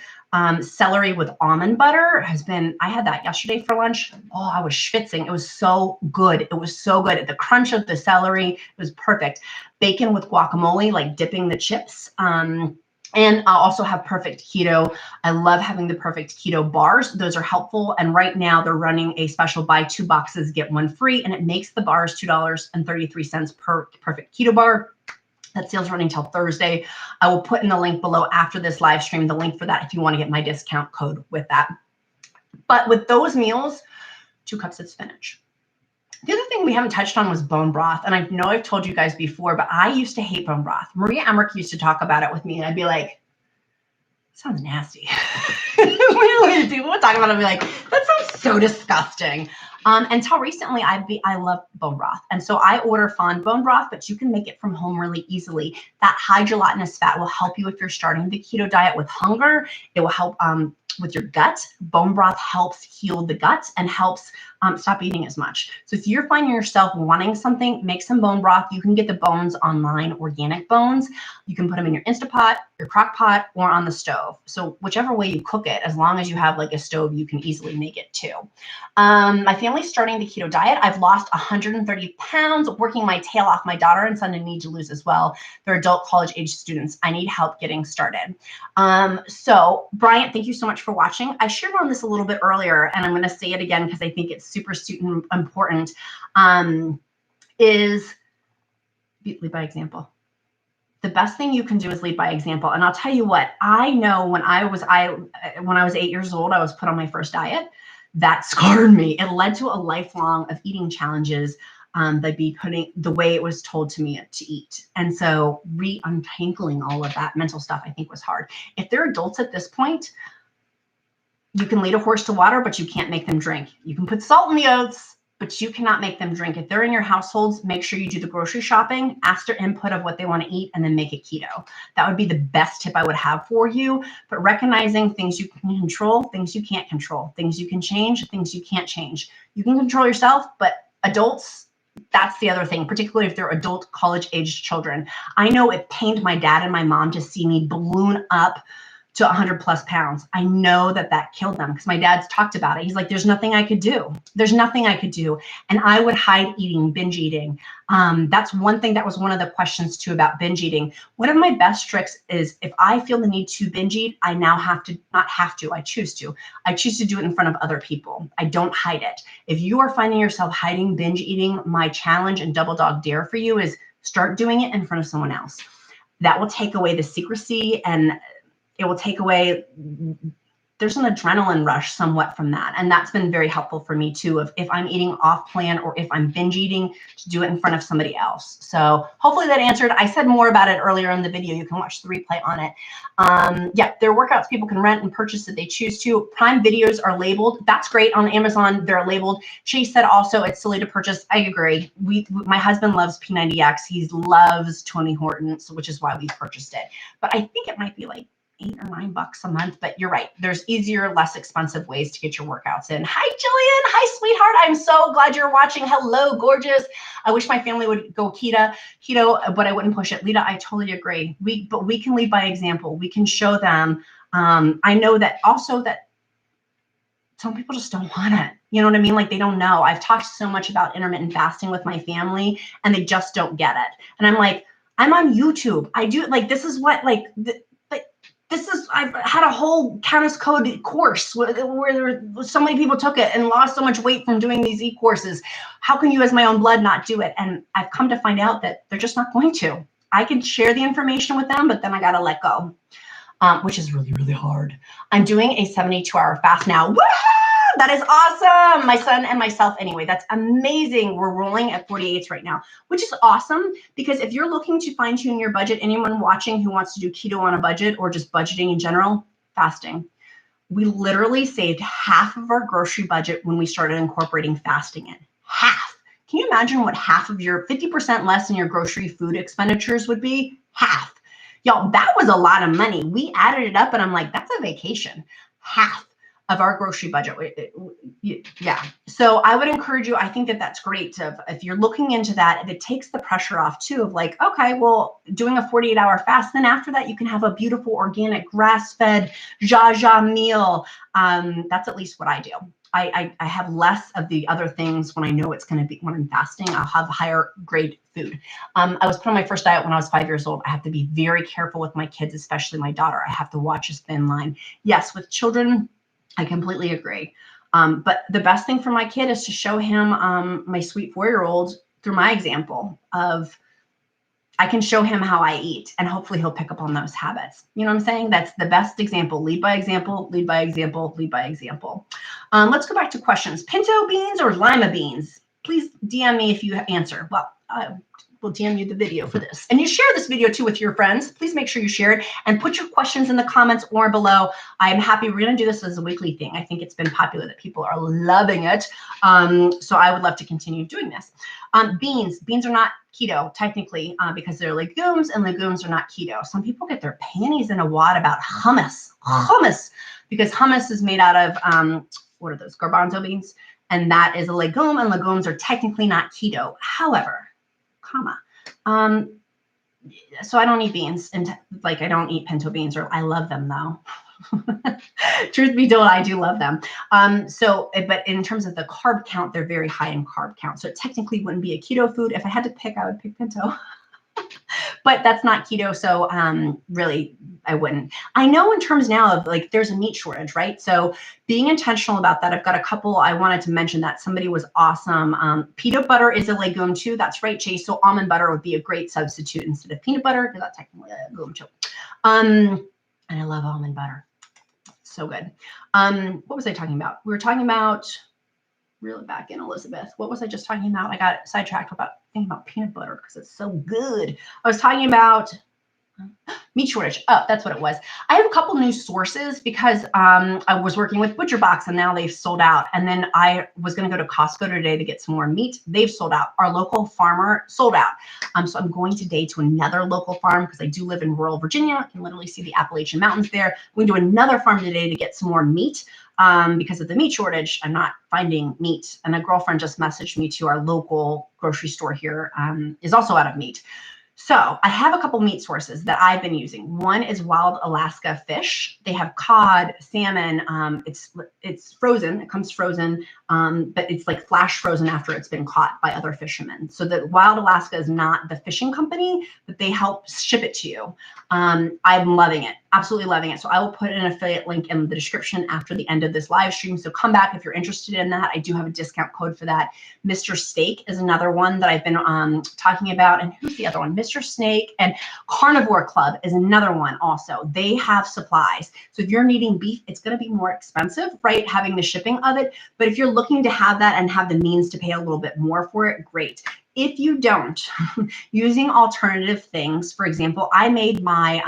Celery with almond butter has been, I had that yesterday for lunch. Oh, I was schwitzing. It was so good. It was so good. The crunch of the celery, it was perfect. Bacon with guacamole, like dipping the chips. And I'll also have Perfect Keto. I love having the Perfect Keto bars. Those are helpful. And right now they're running a special buy 2 boxes, get 1 free. And it makes the bars $2.33 per Perfect Keto bar. That sale's running till Thursday. I will put in the link below after this live stream, the link for that if you want to get my discount code with that. But with those meals, 2 cups of spinach. The other thing we haven't touched on was bone broth. And I know I've told you guys before, but I used to hate bone broth. Maria Emmerich used to talk about it with me and I'd be like, sounds nasty. When people would talk about it, I'd be like, that sounds so disgusting. Until recently, I love bone broth. And so I order fond bone broth, but you can make it from home really easily. That high gelatinous fat will help you if you're starting the keto diet with hunger. It will help with your gut. Bone broth helps heal the gut and helps stop eating as much. So if you're finding yourself wanting something, make some bone broth. You can get the bones online, organic bones. You can put them in your Instapot. your crock pot or on the stove. So whichever way you cook it, as long as you have like a stove, you can easily make it too. My family's starting the keto diet. I've lost 130 pounds, working my tail off. My daughter and son need to lose as well. They're adult college age students. I need help getting started. So Bryant, thank you so much for watching. I shared on this a little bit earlier, and I'm going to say it again because I think it's super important, is lead by example. The best thing you can do is lead by example. And I'll tell you what, I know when I was 8 years old, I was put on my first diet. That scarred me. It led to a lifelong of eating challenges by putting the way it was told to me to eat. And so untangling all of that mental stuff, I think was hard. If they're adults at this point, you can lead a horse to water, but you can't make them drink. You can put salt in the oats, but you cannot make them drink. If they're in your households, make sure you do the grocery shopping, ask their input of what they want to eat, and then make it keto. That would be the best tip I would have for you. But recognizing things you can control, things you can't control, things you can change, things you can't change. You can control yourself, but adults, that's the other thing, particularly if they're adult college-aged children. I know it pained my dad and my mom to see me balloon up to 100 plus pounds. I know that killed them because my dad's talked about it. He's like, there's nothing I could do. There's nothing I could do. And I would hide eating, binge eating. That's one thing that was one of the questions too about binge eating. One of my best tricks is if I feel the need to binge eat, I now I choose to. I choose to do it in front of other people. I don't hide it. If you are finding yourself hiding binge eating, my challenge and double dog dare for you is start doing it in front of someone else. That will take away the secrecy, and it will take away, there's an adrenaline rush somewhat from that. And that's been very helpful for me too, if I'm eating off plan or if I'm binge eating, to do it in front of somebody else. So hopefully that answered. I said more about it earlier in the video. You can watch the replay on it. Yeah, there are workouts people can rent and purchase if they choose to. Prime videos are labeled. That's great. On Amazon, they're labeled. Chase said also it's silly to purchase. I agree. My husband loves P90X. He loves Tony Horton, which is why we purchased it. But I think it might be like $8 or $9 a month, but you're right. There's easier, less expensive ways to get your workouts in. Hi, Jillian. Hi, sweetheart. I'm so glad you're watching. Hello, gorgeous. I wish my family would go keto, but I wouldn't push it. Lita, I totally agree. But we can lead by example. We can show them. I know that also that some people just don't want it. You know what I mean? Like they don't know. I've talked so much about intermittent fasting with my family and they just don't get it. And I'm like, I'm on YouTube. I do like, this is what like, I've had a whole Countess Code course where so many people took it and lost so much weight from doing these e-courses. How can you as my own blood not do it? And I've come to find out that they're just not going to. I can share the information with them, but then I got to let go, which is really, really hard. I'm doing a 72-hour fast now. Woo! That is awesome. My son and myself anyway. That's amazing. We're rolling at 48s right now, which is awesome because if you're looking to fine tune your budget, anyone watching who wants to do keto on a budget or just budgeting in general, fasting. We literally saved half of our grocery budget when we started incorporating fasting in. Half. Can you imagine what half of your 50% less in your grocery food expenditures would be? Half. Y'all, that was a lot of money. We added it up and I'm like, that's a vacation. Half of our grocery budget. Yeah. So I would encourage you. I think that that's great. If you're looking into that, it takes the pressure off too of like, okay, well, doing a 48-hour fast. Then after that, you can have a beautiful organic grass-fed Jaja meal. That's at least what I do. I have less of the other things when I know it's going to be when I'm fasting. I'll have higher grade food. I was put on my first diet when I was 5 years old. I have to be very careful with my kids, especially my daughter. I have to watch a thin line. Yes, with children, I completely agree. But the best thing for my kid is to show him my sweet 4-year-old through my example of I can show him how I eat and hopefully he'll pick up on those habits. You know what I'm saying? That's the best example. Lead by example, lead by example, lead by example. Let's go back to questions. Pinto beans or lima beans? Please DM me if you answer. Well, will DM you the video for this. And you share this video too with your friends. Please make sure you share it and put your questions in the comments or below. I'm happy. We're going to do this as a weekly thing. I think it's been popular that people are loving it. So I would love to continue doing this. Beans are not keto technically because they're legumes and legumes are not keto. Some people get their panties in a wad about hummus because hummus is made out of, what are those, garbanzo beans? And that is a legume and legumes are technically not keto. However, so I don't eat beans, and like I don't eat pinto beans, or I love them though. Truth be told, I do love them. But in terms of the carb count, they're very high in carb count. So it technically wouldn't be a keto food. If I had to pick, I would pick pinto. But that's not keto, so really I wouldn't. I know in terms now of like there's a meat shortage, right? So being intentional about that. I've got a couple. I wanted to mention that somebody was awesome. Peanut butter is a legume too. That's right, Chase. So almond butter would be a great substitute instead of peanut butter, because that's technically a legume too. And I love almond butter. So good. What was I talking about? We were talking about, reel it back in, Elizabeth. What was I just talking about? I got sidetracked about thinking about peanut butter because it's so good. I was talking about meat shortage. Oh, that's what it was. I have a couple new sources because I was working with ButcherBox and now they've sold out. And then I was going to go to Costco today to get some more meat. They've sold out. Our local farmer sold out. So I'm going today to another local farm because I do live in rural Virginia. I can literally see the Appalachian Mountains there. I'm going to another farm today to get some more meat. Because of the meat shortage, I'm not finding meat. And a girlfriend just messaged me to our local grocery store here is also out of meat. So I have a couple meat sources that I've been using. One is Wild Alaska Fish. They have cod, salmon. It's frozen. It comes frozen, but it's like flash frozen after it's been caught by other fishermen. So that Wild Alaska is not the fishing company, but they help ship it to you. I'm loving it. Absolutely loving it. So I will put an affiliate link in the description after the end of this live stream. So come back if you're interested in that. I do have a discount code for that. Mr. Steak is another one that I've been talking about. And who's the other one? Mr. Snake and Carnivore Club is another one also. They have supplies. So if you're needing beef, it's going to be more expensive, right? Having the shipping of it. But if you're looking to have that and have the means to pay a little bit more for it, great. If you don't, using alternative things, for example, I made my,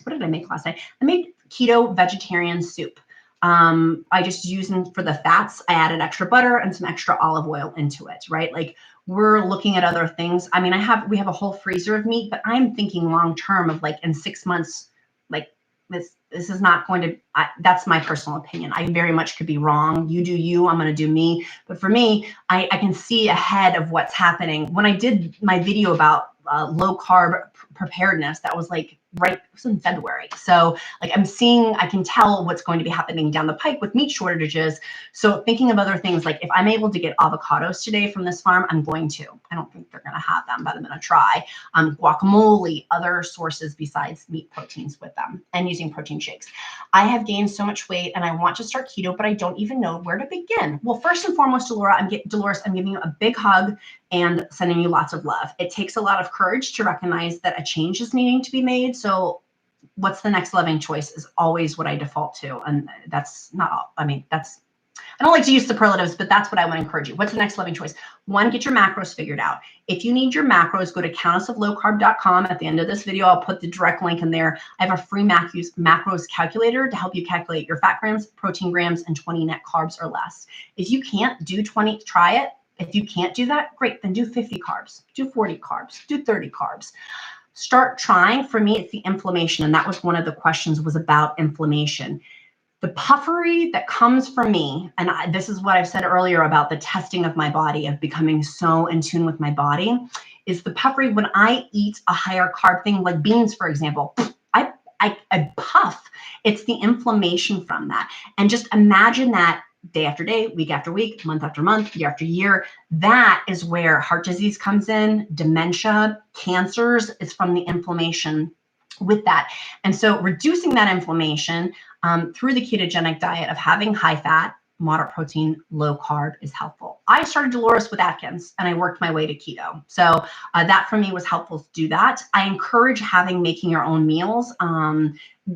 what did I make last night? I made keto vegetarian soup. I just used them for the fats. I added extra butter and some extra olive oil into it, right? Like we're looking at other things. I mean, we have a whole freezer of meat, but I'm thinking long-term of like in 6 months, like this is not going to, that's my personal opinion. I very much could be wrong. You do you, I'm going to do me. But for me, I can see ahead of what's happening. When I did my video about low carb preparedness, that was like it was in February. So like I can tell what's going to be happening down the pike with meat shortages. So thinking of other things, like if I'm able to get avocados today from this farm, I'm going to. I don't think they're going to have them, but I'm going to try. Guacamole, other sources besides meat proteins with them, and using protein shakes. I have gained so much weight and I want to start keto, but I don't even know where to begin. Well, first and foremost, Dolores, I'm giving you a big hug and sending you lots of love. It takes a lot of courage to recognize that a change is needing to be made. So what's the next loving choice is always what I default to. And that's not, I don't like to use superlatives, but that's what I want to encourage you. What's the next loving choice? One, get your macros figured out. If you need your macros, go to countessoflowcarb.com. At the end of this video, I'll put the direct link in there. I have a free macros calculator to help you calculate your fat grams, protein grams, and 20 net carbs or less. If you can't do 20, try it. If you can't do that, great, then do 50 carbs, do 40 carbs, do 30 carbs. Start trying. For me, it's the inflammation. And that was one of the questions, was about inflammation. The puffery that comes from me, and this is what I've said earlier about the testing of my body, of becoming so in tune with my body, is the puffery when I eat a higher carb thing, like beans, for example, I puff. It's the inflammation from that. And just imagine that day after day, week after week, month after month, year after year. That is where heart disease comes in, dementia, cancers is from the inflammation with that. And so reducing that inflammation through the ketogenic diet of having high fat, moderate protein, low carb is helpful. I started Dolores with Atkins and I worked my way to keto. So that for me was helpful to do that. I encourage making your own meals,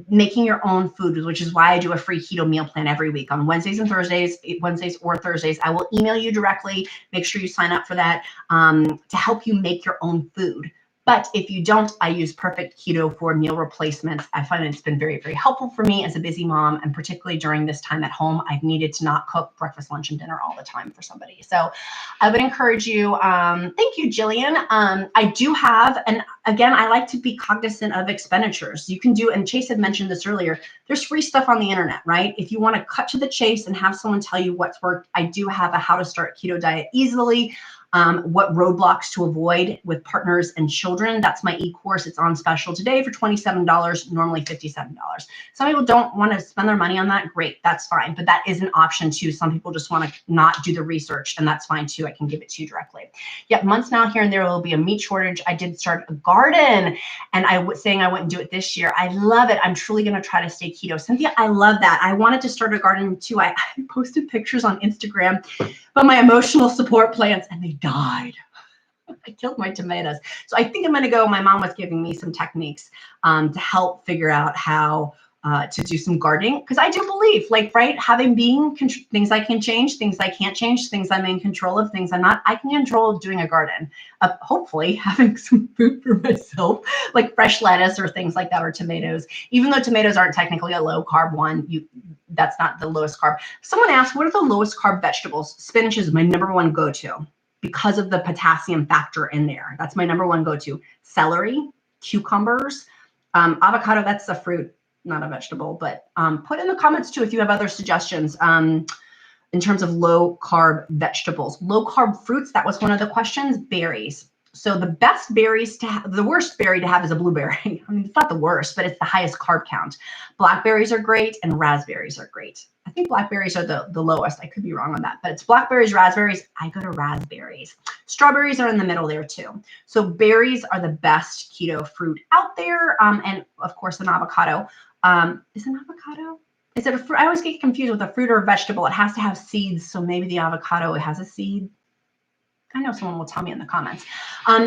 making your own food, which is why I do a free keto meal plan every week on Wednesdays or Thursdays. I will email you directly. Make sure you sign up for that to help you make your own food. But if you don't, I use Perfect Keto for meal replacements. I find it's been very, very helpful for me as a busy mom, and particularly during this time at home, I've needed to not cook breakfast, lunch, and dinner all the time for somebody. So I would encourage you. Thank you, Jillian. I do have, and again, I like to be cognizant of expenditures. You can do, and Chase had mentioned this earlier, there's free stuff on the internet, right? If you want to cut to the chase and have someone tell you what's worked, I do have a how to start keto diet easily. what roadblocks to avoid with partners and children. That's my e-course. It's on special today for $27, normally $57. Some people don't want to spend their money on that. Great, that's fine. But that is an option too. Some people just want to not do the research, and that's fine too. I can give it to you directly. Yet months now here and there will be a meat shortage. I did start a garden, and I was saying I wouldn't do it this year. I love it. I'm truly going to try to stay keto. Cynthia, I love that. I wanted to start a garden too. I posted pictures on Instagram, but my emotional support plants, and they died. I killed my tomatoes. So I think I'm going to go. My mom was giving me some techniques to help figure out how to do some gardening, because I do believe, like, right, having things I can change, things I can't change, things I'm in control of, things I'm not. I can control doing a garden. Hopefully having some food for myself, like fresh lettuce or things like that, or tomatoes. Even though tomatoes aren't technically a low carb one, that's not the lowest carb. Someone asked, what are the lowest carb vegetables? Spinach is my number one go-to because of the potassium factor in there. That's my number one go-to. Celery, cucumbers, avocado, that's a fruit, not a vegetable, but put in the comments too if you have other suggestions in terms of low carb vegetables. Low carb fruits, that was one of the questions. Berries. So the best berries to have, the worst berry to have is a blueberry. I mean, it's not the worst, but it's the highest carb count. Blackberries are great and raspberries are great. I think blackberries are the lowest. I could be wrong on that, but it's blackberries, raspberries. I go to raspberries. Strawberries are in the middle there too. So berries are the best keto fruit out there. And of course, an avocado. Is an avocado? Is it a fruit? I always get confused with a fruit or a vegetable. It has to have seeds. So maybe the avocado, it has a seed. I know someone will tell me in the comments.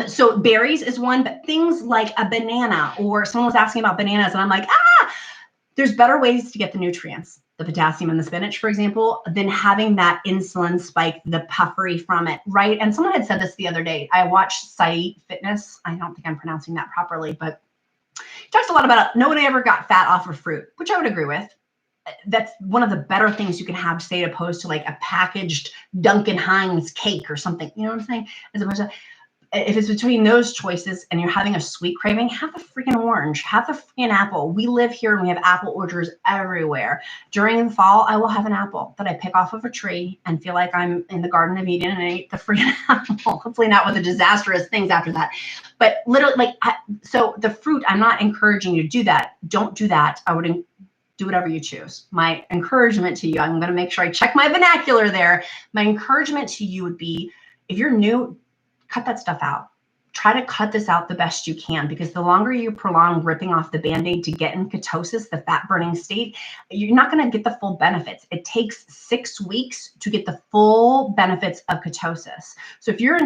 So berries is one, but things like a banana, or someone was asking about bananas, and I'm like, there's better ways to get the nutrients, the potassium in the spinach, for example, than having that insulin spike, the puffery from it, right? And someone had said this the other day. I watched Saeed Fitness. I don't think I'm pronouncing that properly, but he talks a lot about nobody ever got fat off of fruit, which I would agree with. That's one of the better things you can have, say, opposed to like a packaged Duncan Hines cake or something. You know what I'm saying? As opposed to, if it's between those choices and you're having a sweet craving, have the freaking orange, have the freaking apple. We live here and we have apple orchards everywhere. During the fall, I will have an apple that I pick off of a tree and feel like I'm in the Garden of Eden and I eat the freaking apple. Hopefully not with the disastrous things after that. But literally, so the fruit, I'm not encouraging you to do that. Don't do that. I would do whatever you choose. My encouragement to you, I'm going to make sure I check my vernacular there. My encouragement to you would be, if you're new, cut that stuff out. Try to cut this out the best you can, because the longer you prolong ripping off the Band-Aid to get in ketosis, the fat burning state, you're not going to get the full benefits. It takes 6 weeks to get the full benefits of ketosis. So if you're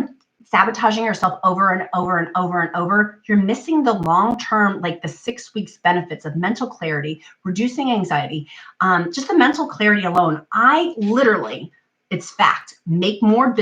sabotaging yourself over and over and over and over, you're missing the long-term, like the 6 weeks benefits of mental clarity, reducing anxiety, just the mental clarity alone. I literally, it's fact, make more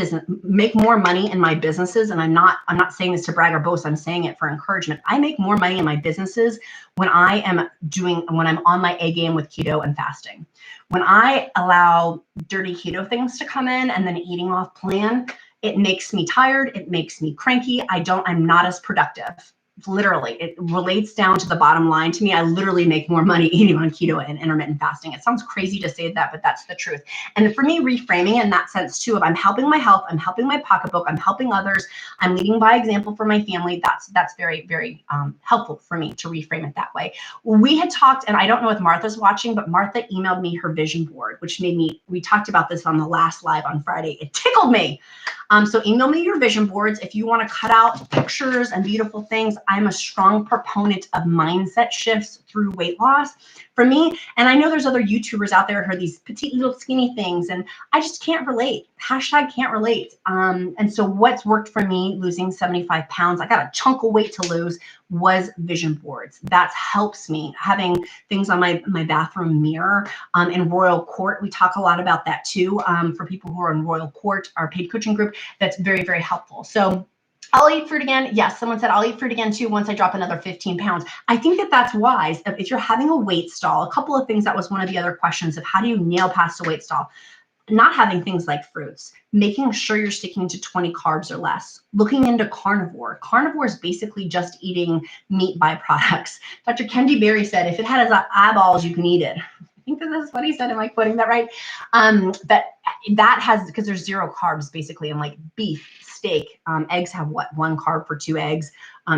money in my businesses. And I'm not saying this to brag or boast. I'm saying it for encouragement. I make more money in my businesses when I'm on my A game with keto and fasting. When I allow dirty keto things to come in and then eating off plan, it makes me tired. It makes me cranky. I'm not as productive. Literally, it relates down to the bottom line to me. I literally make more money eating on keto and intermittent fasting. It sounds crazy to say that, but that's the truth. And for me, reframing in that sense too, of I'm helping my health, I'm helping my pocketbook, I'm helping others, I'm leading by example for my family. That's very, very helpful for me to reframe it that way. We had talked, and I don't know if Martha's watching, but Martha emailed me her vision board, which we talked about this on the last live on Friday. It tickled me. So email me your vision boards if you want to cut out pictures and beautiful things. I'm a strong proponent of mindset shifts through weight loss for me. And I know there's other YouTubers out there who are these petite little skinny things, and I just can't relate. Hashtag can't relate. And so what's worked for me, losing 75 pounds, I got a chunk of weight to lose, was vision boards. That helps me. Having things on my bathroom mirror. In Royal Court, we talk a lot about that too. For people who are in Royal Court, our paid coaching group, that's very, very helpful. So I'll eat fruit again. Yes, someone said I'll eat fruit again too once I drop another 15 pounds. I think that's wise. If you're having a weight stall, a couple of things, that was one of the other questions of how do you nail past a weight stall? Not having things like fruits, making sure you're sticking to 20 carbs or less, looking into carnivore. Carnivore is basically just eating meat byproducts. Dr. Kendi Berry said, if it has eyeballs, you can eat it. think this is what he said. Am I quoting that right? That has, because there's 0 carbs basically, and like beef, steak, eggs have what, 1 carb for 2 eggs,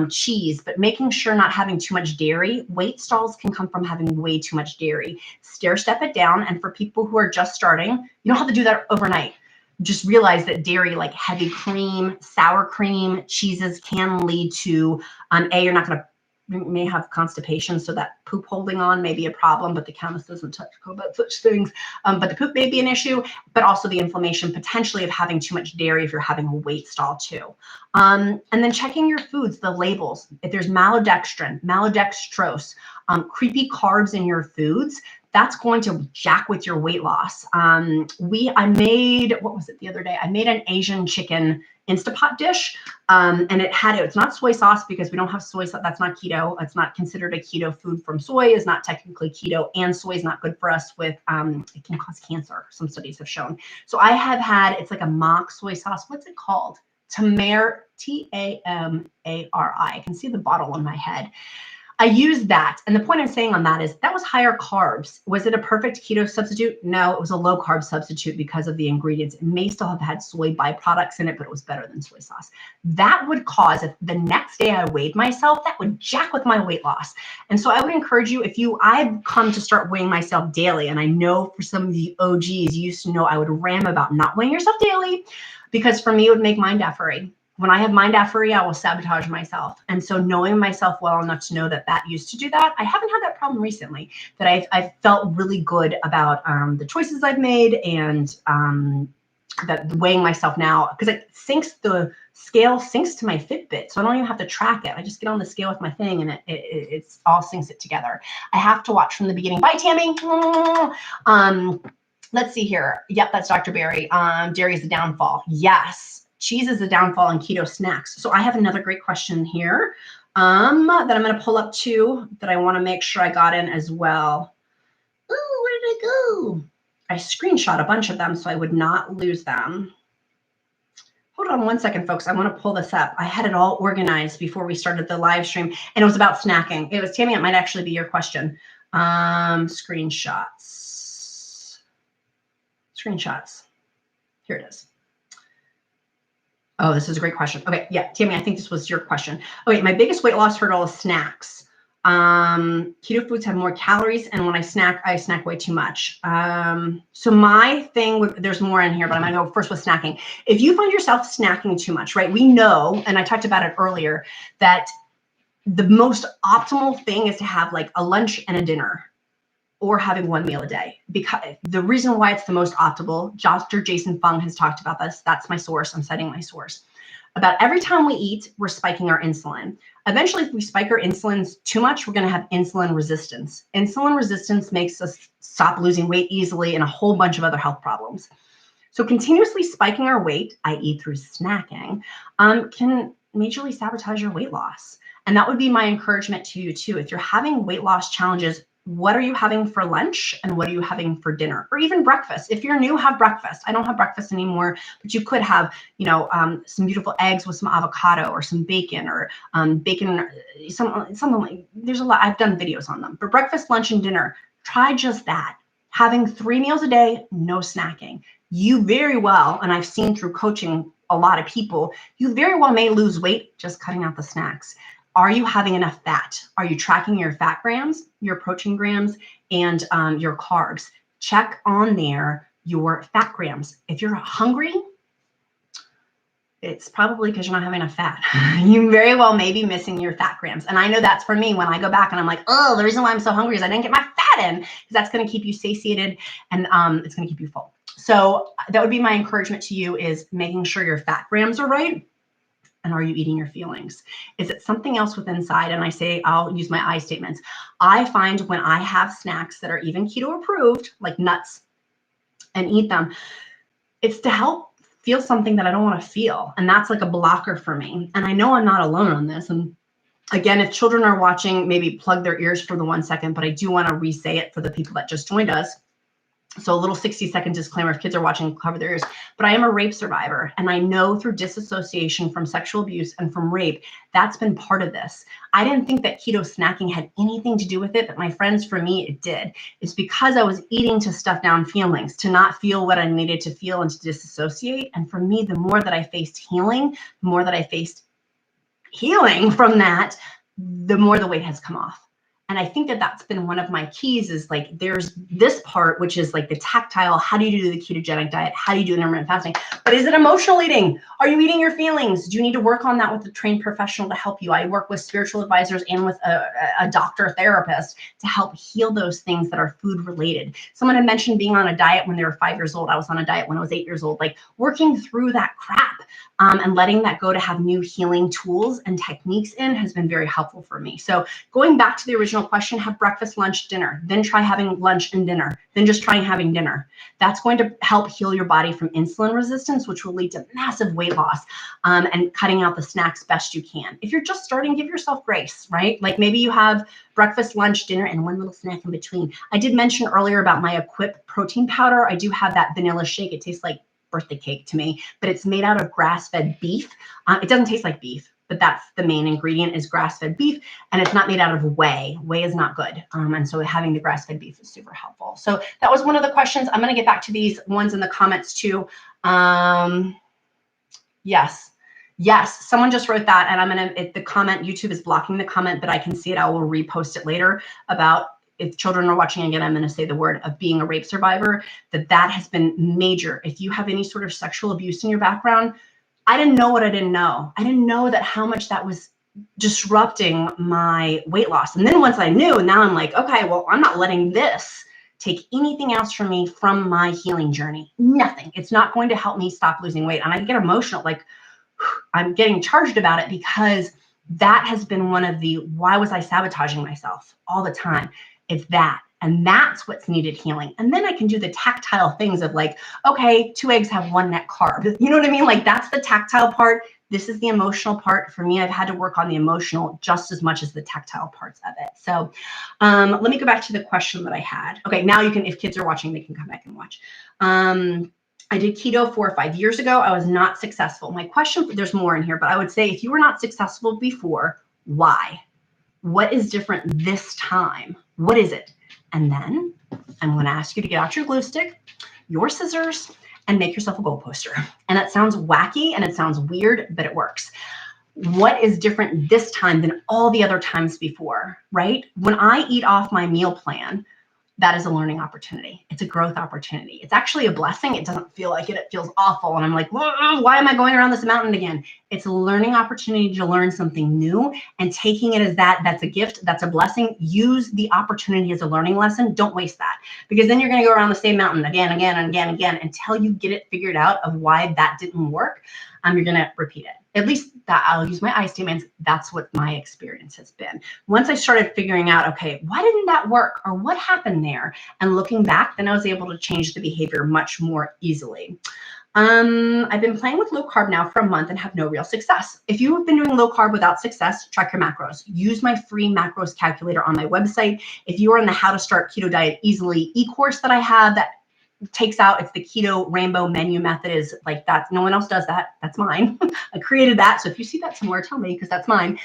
cheese, but making sure not having too much dairy. Weight stalls can come from having way too much dairy. Stair step it down. And for people who are just starting, you don't have to do that overnight. Just realize that dairy, like heavy cream, sour cream, cheeses can lead to, you're not going to, may have constipation, so that poop holding on may be a problem, but the chemist doesn't talk about such things. But the poop may be an issue, but also the inflammation potentially of having too much dairy if you're having a weight stall too. And then checking your foods, the labels. If there's maltodextrin, maltodextrose, creepy carbs in your foods, that's going to jack with your weight loss. I made, what was it the other day? I made an Asian chicken Instapot dish, and it's not soy sauce because we don't have soy sauce. That's not keto. It's not considered a keto food from soy, is not technically keto, and soy is not good for us with, it can cause cancer, some studies have shown. So I have had, it's like a mock soy sauce. What's it called? Tamari, T-A-M-A-R-I. I can see the bottle on my head. I used that. And the point I'm saying on that is that was higher carbs. Was it a perfect keto substitute? No, it was a low carb substitute because of the ingredients. It may still have had soy byproducts in it, but it was better than soy sauce. That would cause, if the next day I weighed myself, that would jack with my weight loss. And so I would encourage you, I've come to start weighing myself daily. And I know for some of the OGs, you used to know I would ram about not weighing yourself daily, because for me, it would make mind effery. When I have mind effery, I will sabotage myself. And so knowing myself well enough to know that used to do that, I haven't had that problem recently, that I've felt really good about the choices I've made, and that weighing myself now, because the scale syncs to my Fitbit. So I don't even have to track it. I just get on the scale with my thing, and it's all syncs it together. I have to watch from the beginning. Bye, Tammy. Let's see here. Yep, that's Dr. Barry. Dairy is the downfall. Yes. Cheese is the downfall in keto snacks. So I have another great question here that I'm going to pull up too, that I want to make sure I got in as well. Ooh, where did I go? I screenshot a bunch of them so I would not lose them. Hold on one second, folks. I want to pull this up. I had it all organized before we started the live stream, and it was about snacking. It was, Tammy, it might actually be your question. Screenshots. Here it is. Oh, this is a great question. Okay, yeah, Tammy, I think this was your question. Okay, my biggest weight loss hurdle is snacks. Keto foods have more calories, and when I snack way too much. So my thing, there's more in here, but I'm gonna go first with snacking. If you find yourself snacking too much, right? We know, and I talked about it earlier, that the most optimal thing is to have like a lunch and a dinner, or having 1 meal a day. Because the reason why it's the most optimal, Dr. Jason Fung has talked about this. That's my source. I'm citing my source. About every time we eat, we're spiking our insulin. Eventually, if we spike our insulin too much, we're going to have insulin resistance. Insulin resistance makes us stop losing weight easily and a whole bunch of other health problems. So continuously spiking our weight, i.e. through snacking, can majorly sabotage your weight loss. And that would be my encouragement to you too. If you're having weight loss challenges, what are you having for lunch and what are you having for dinner, or even breakfast? If you're new, have breakfast. I don't have breakfast anymore, but you could have, some beautiful eggs with some avocado or some bacon, or something like, there's a lot. I've done videos on them. But breakfast, lunch, and dinner, try just that. Having 3 meals a day, no snacking. You very well, and I've seen through coaching a lot of people, you very well may lose weight just cutting out the snacks. Are you having enough fat? Are you tracking your fat grams, your protein grams, and your carbs? Check on there your fat grams. If you're hungry, it's probably because you're not having enough fat. You very well may be missing your fat grams. And I know that's for me when I go back and I'm like, oh, the reason why I'm so hungry is I didn't get my fat in, because that's going to keep you satiated, and it's going to keep you full. So that would be my encouragement to you, is making sure your fat grams are right. And are you eating your feelings? Is it something else with inside? And I say, I'll use my I statements. I find when I have snacks that are even keto approved, like nuts, and eat them, it's to help feel something that I don't want to feel. And that's like a blocker for me. And I know I'm not alone on this. And again, if children are watching, maybe plug their ears for the 1 second, but I do want to re-say it for the people that just joined us. So a little 60-second disclaimer, if kids are watching, cover their ears. But I am a rape survivor, and I know through disassociation from sexual abuse and from rape, that's been part of this. I didn't think that keto snacking had anything to do with it, but my friends, for me, it did. It's because I was eating to stuff down feelings, to not feel what I needed to feel and to disassociate. And for me, the more that I faced healing, the more that I faced healing from that, the more the weight has come off. And I think that that's been one of my keys is like, there's this part, which is like the tactile. How do you do the ketogenic diet? How do you do intermittent fasting? But is it emotional eating? Are you eating your feelings? Do you need to work on that with a trained professional to help you? I work with spiritual advisors and with a doctor therapist to help heal those things that are food related. Someone had mentioned being on a diet when they were 5 years old. I was on a diet when I was 8 years old, like working through that crap. And letting that go to have new healing tools and techniques in has been very helpful for me. So going back to the original question, have breakfast, lunch, dinner, then try having lunch and dinner, then just trying having dinner. That's going to help heal your body from insulin resistance, which will lead to massive weight loss, and cutting out the snacks best you can. If you're just starting, give yourself grace, right? Like maybe you have breakfast, lunch, dinner, and one little snack in between. I did mention earlier about my Equip protein powder. I do have that vanilla shake. It tastes like birthday cake to me, but it's made out of grass-fed beef. It doesn't taste like beef, but that's the main ingredient is grass-fed beef, and it's not made out of whey. Whey is not good, and so having the grass-fed beef is super helpful. So that was one of the questions. I'm going to get back to these ones in the comments too. Yes, someone just wrote that, and I'm going to, the comment, YouTube is blocking the comment, but I can see it. I will repost it later about if children are watching again, I'm going to say the word of being a rape survivor, that has been major. If you have any sort of sexual abuse in your background, I didn't know what I didn't know. I didn't know that how much that was disrupting my weight loss. And then once I knew, now I'm like, okay, well, I'm not letting this take anything else from me from my healing journey. Nothing. It's not going to help me stop losing weight. And I get emotional, like I'm getting charged about it because that has been one of the, why was I sabotaging myself all the time? It's that. And that's what's needed healing. And then I can do the tactile things of like, okay, 2 eggs have 1 net carb. You know what I mean? Like that's the tactile part. This is the emotional part. For me, I've had to work on the emotional just as much as the tactile parts of it. So let me go back to the question that I had. Okay, now you can, if kids are watching, they can come back and watch. I did keto 4 or 5 years ago. I was not successful. My question, there's more in here, but I would say if you were not successful before, why? What is different this time? What is it? And then I'm going to ask you to get out your glue stick, your scissors, and make yourself a goal poster. And that sounds wacky and it sounds weird, but it works. What is different this time than all the other times before, right? When I eat off my meal plan, that is a learning opportunity. It's a growth opportunity. It's actually a blessing. It doesn't feel like it. It feels awful. And I'm like, why am I going around this mountain again? It's a learning opportunity to learn something new, and taking it as that's a gift. That's a blessing. Use the opportunity as a learning lesson. Don't waste that, because then you're going to go around the same mountain again until you get it figured out of why that didn't work. You're going to repeat it. At least that I'll use my I statements. That's what my experience has been. Once I started figuring out, okay, why didn't that work, or what happened there? And looking back, then I was able to change the behavior much more easily. I've been playing with low carb now for a month and have no real success. If you have been doing low carb without success, track your macros. Use my free macros calculator on my website. If you are in the How to Start Keto Diet Easily e-course that I have, that takes out, it's the keto rainbow menu method, is like that. No one else does that. That's mine. I created that. So if you see that somewhere, tell me, because that's mine.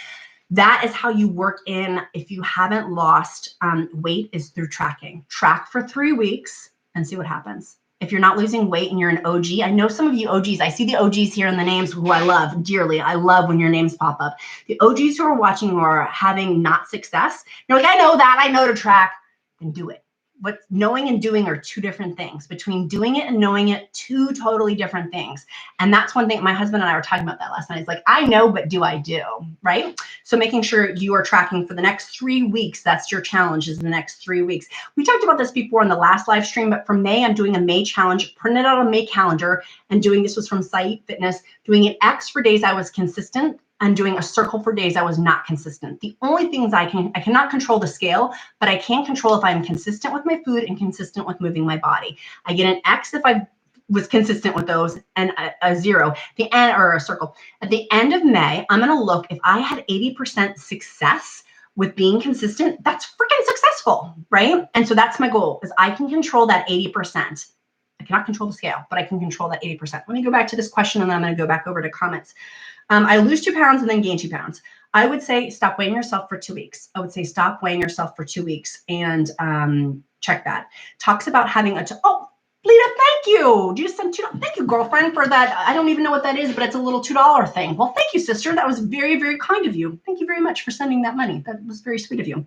That is how you work in, if you haven't lost weight, is through tracking. Track for 3 weeks and see what happens. If you're not losing weight and you're an OG, I know some of you OGs, I see the OGs here in the names who I love dearly. I love when your names pop up. The OGs who are watching who are having not success, you're like, I know that, I know to track, then do it. What knowing and doing are 2 different things. Between doing it and knowing it, 2 totally different things. And that's one thing my husband and I were talking about that last night. It's like, I know, but do I do, right? So making sure you are tracking for the next 3 weeks. That's your challenge, is the next 3 weeks. We talked about this before in the last live stream, but for May, I'm doing a May challenge, printed out a May calendar, and doing, this was from Saeed Fitness, doing an X for days I was consistent, and doing a circle for days I was not consistent. The only things I cannot control the scale, but I can control if I'm consistent with my food and consistent with moving my body. I get an X if I was consistent with those, and a 0, the end, or a circle. At the end of May, I'm going to look if I had 80% success with being consistent, that's freaking successful, right? And so that's my goal, is I can control that 80%. I cannot control the scale, but I can control that 80%. Let me go back to this question, and then I'm going to go back over to comments. I lose 2 pounds and then gain 2 pounds. I would say stop weighing yourself for 2 weeks. I would say stop weighing yourself for 2 weeks and check that. Talks about having oh, Lita, thank you. You just sent $2. Thank you, girlfriend, for that. I don't even know what that is, but it's a little $2 thing. Well, thank you, sister. That was very, very kind of you. Thank you very much for sending that money. That was very sweet of you.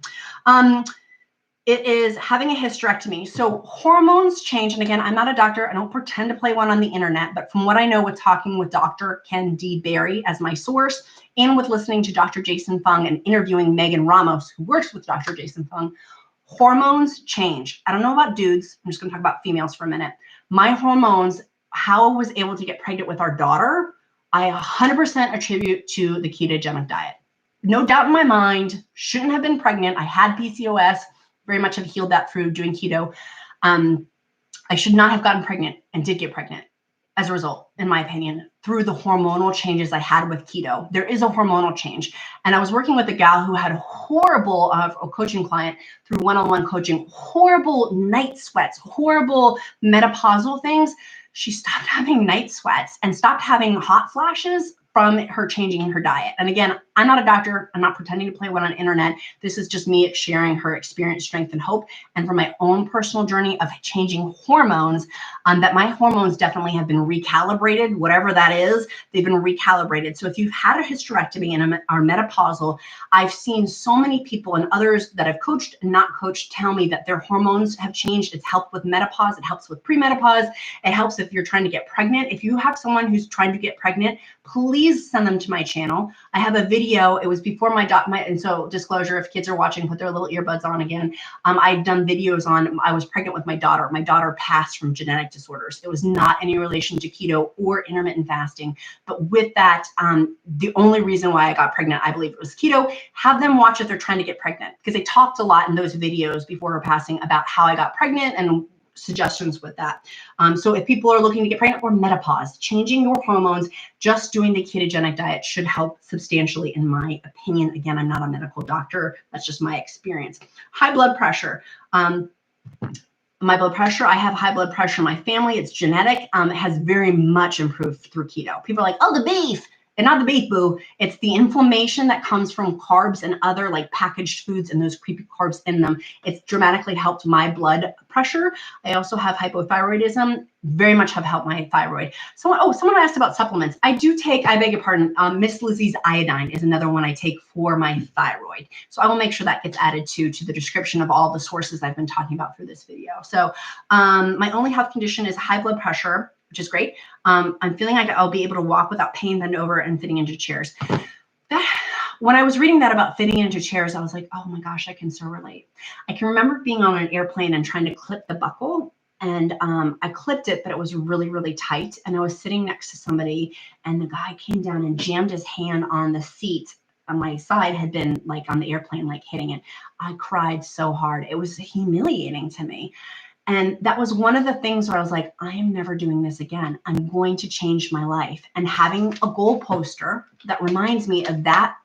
It is having a hysterectomy. So hormones change. And again, I'm not a doctor. I don't pretend to play one on the internet, but from what I know with talking with Dr. Ken D. Berry as my source, and with listening to Dr. Jason Fung and interviewing Megan Ramos, who works with Dr. Jason Fung, hormones change. I don't know about dudes. I'm just going to talk about females for a minute. My hormones, how I was able to get pregnant with our daughter, I 100% attribute to the ketogenic diet. No doubt in my mind, shouldn't have been pregnant. I had PCOS, very much have healed that through doing keto. I should not have gotten pregnant and did get pregnant as a result, in my opinion, through the hormonal changes I had with keto. There is a hormonal change. And I was working with a gal who had horrible, a coaching client through one-on-one coaching, horrible night sweats, horrible menopausal things. She stopped having night sweats and stopped having hot flashes from her changing her diet. And again, I'm not a doctor. I'm not pretending to play one on the internet. This is just me sharing her experience, strength, and hope. And from my own personal journey of changing hormones, that my hormones definitely have been recalibrated, whatever that is, they've been recalibrated. So if you've had a hysterectomy and are menopausal, I've seen so many people and others that have coached and not coached tell me that their hormones have changed. It's helped with menopause. It helps with premenopause. It helps if you're trying to get pregnant. If you have someone who's trying to get pregnant, please send them to my channel. I have a video. It was before and so disclosure, if kids are watching, put their little earbuds on again. I've done videos on, I was pregnant with my daughter. My daughter passed from genetic disorders. It was not any relation to keto or intermittent fasting. But with that, the only reason why I got pregnant, I believe it was keto. Have them watch if they're trying to get pregnant, because they talked a lot in those videos before her passing about how I got pregnant and suggestions with that. So if people are looking to get pregnant or menopause, changing your hormones, just doing the ketogenic diet should help substantially, in my opinion. Again, I'm not a medical doctor. That's just my experience. High blood pressure. My blood pressure, I have high blood pressure in my family. It's genetic. It has very much improved through keto. People are like, oh, the beef. And not the beef, boo. It's the inflammation that comes from carbs and other like packaged foods and those creepy carbs in them. It's dramatically helped my blood pressure. I also have hypothyroidism, very much have helped my thyroid. Someone asked about supplements. I do take, I beg your pardon, Miss Lizzie's iodine is another one I take for my thyroid. So I will make sure that gets added to the description of all the sources I've been talking about through this video. So my only health condition is high blood pressure, which is great. I'm feeling like I'll be able to walk without pain, bend over, and fitting into chairs. When I was reading that about fitting into chairs, I was like, oh my gosh, I can so relate. I can remember being on an airplane and trying to clip the buckle. And I clipped it, but it was really, really tight. And I was sitting next to somebody, and the guy came down and jammed his hand on the seat on my side, had been like on the airplane, like hitting it. I cried so hard. It was humiliating to me. And that was one of the things where I was like, I am never doing this again. I'm going to change my life. And having a goal poster that reminds me of that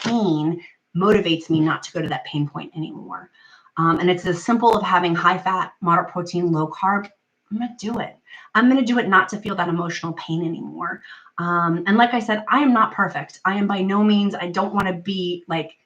pain motivates me not to go to that pain point anymore. And it's as simple of having high fat, moderate protein, low carb. I'm going to do it. I'm going to do it not to feel that emotional pain anymore. And like I said, I am not perfect. I am by no means, I don't want to be like,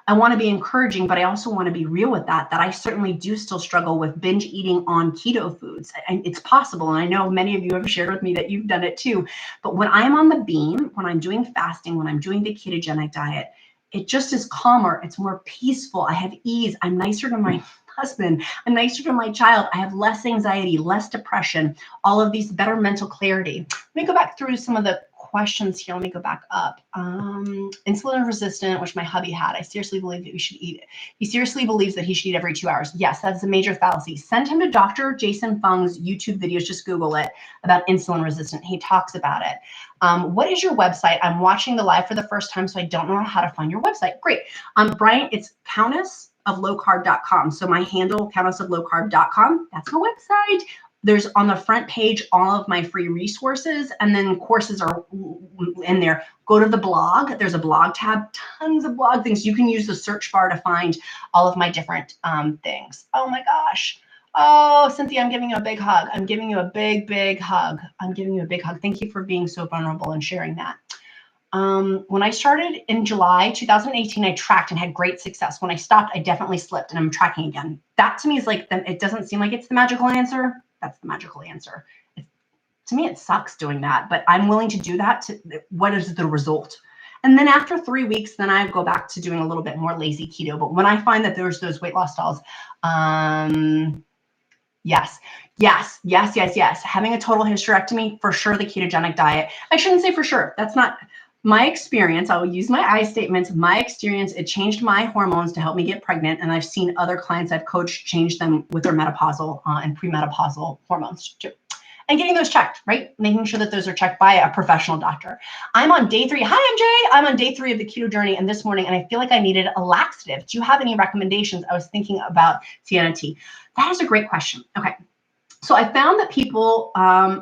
I want to be encouraging, but I also want to be real with that I certainly do still struggle with binge eating on keto foods. And it's possible. And I know many of you have shared with me that you've done it too. But when I'm on the beam, when I'm doing fasting, when I'm doing the ketogenic diet, it just is calmer. It's more peaceful. I have ease. I'm nicer to my husband. I'm nicer to my child. I have less anxiety, less depression, all of these better mental clarity. Let me go back through some of the questions here. Let me go back up. Insulin resistant, which my hubby had. I seriously believe that we should eat it. He seriously believes that he should eat every 2 hours. Yes, that's a major fallacy. Send him to Dr. Jason Fung's YouTube videos. Just Google it about insulin resistant. He talks about it. What is your website? I'm watching the live for the first time, so I don't know how to find your website. Great. Brian, it's countessoflowcarb.com. So my handle, countessoflowcarb.com. That's my website. There's on the front page all of my free resources, and then courses are in there. Go to the blog. There's a blog tab, tons of blog things. You can use the search bar to find all of my different things. Oh my gosh. Oh, Cynthia, I'm giving you a big hug. I'm giving you a big, big hug. I'm giving you a big hug. Thank you for being so vulnerable and sharing that. When I started in July 2018, I tracked and had great success. When I stopped, I definitely slipped, and I'm tracking again. That to me is like, it doesn't seem like it's the magical answer. That's the magical answer. To me, it sucks doing that, but I'm willing to do that. What is the result? And then after 3 weeks, then I go back to doing a little bit more lazy keto. But when I find that there's those weight loss stalls, yes. Having a total hysterectomy, for sure, the ketogenic diet. I shouldn't say for sure. That's not my experience. I will use my I statements. My experience, it changed my hormones to help me get pregnant. And I've seen other clients I've coached change them with their menopausal and premenopausal hormones too. And getting those checked, right? Making sure that those are checked by a professional doctor. I'm on day 3. Hi, MJ. I'm on day 3 of the keto journey, and this morning, and I feel like I needed a laxative. Do you have any recommendations? I was thinking about Sienna tea. That is a great question. Okay. So I found that people,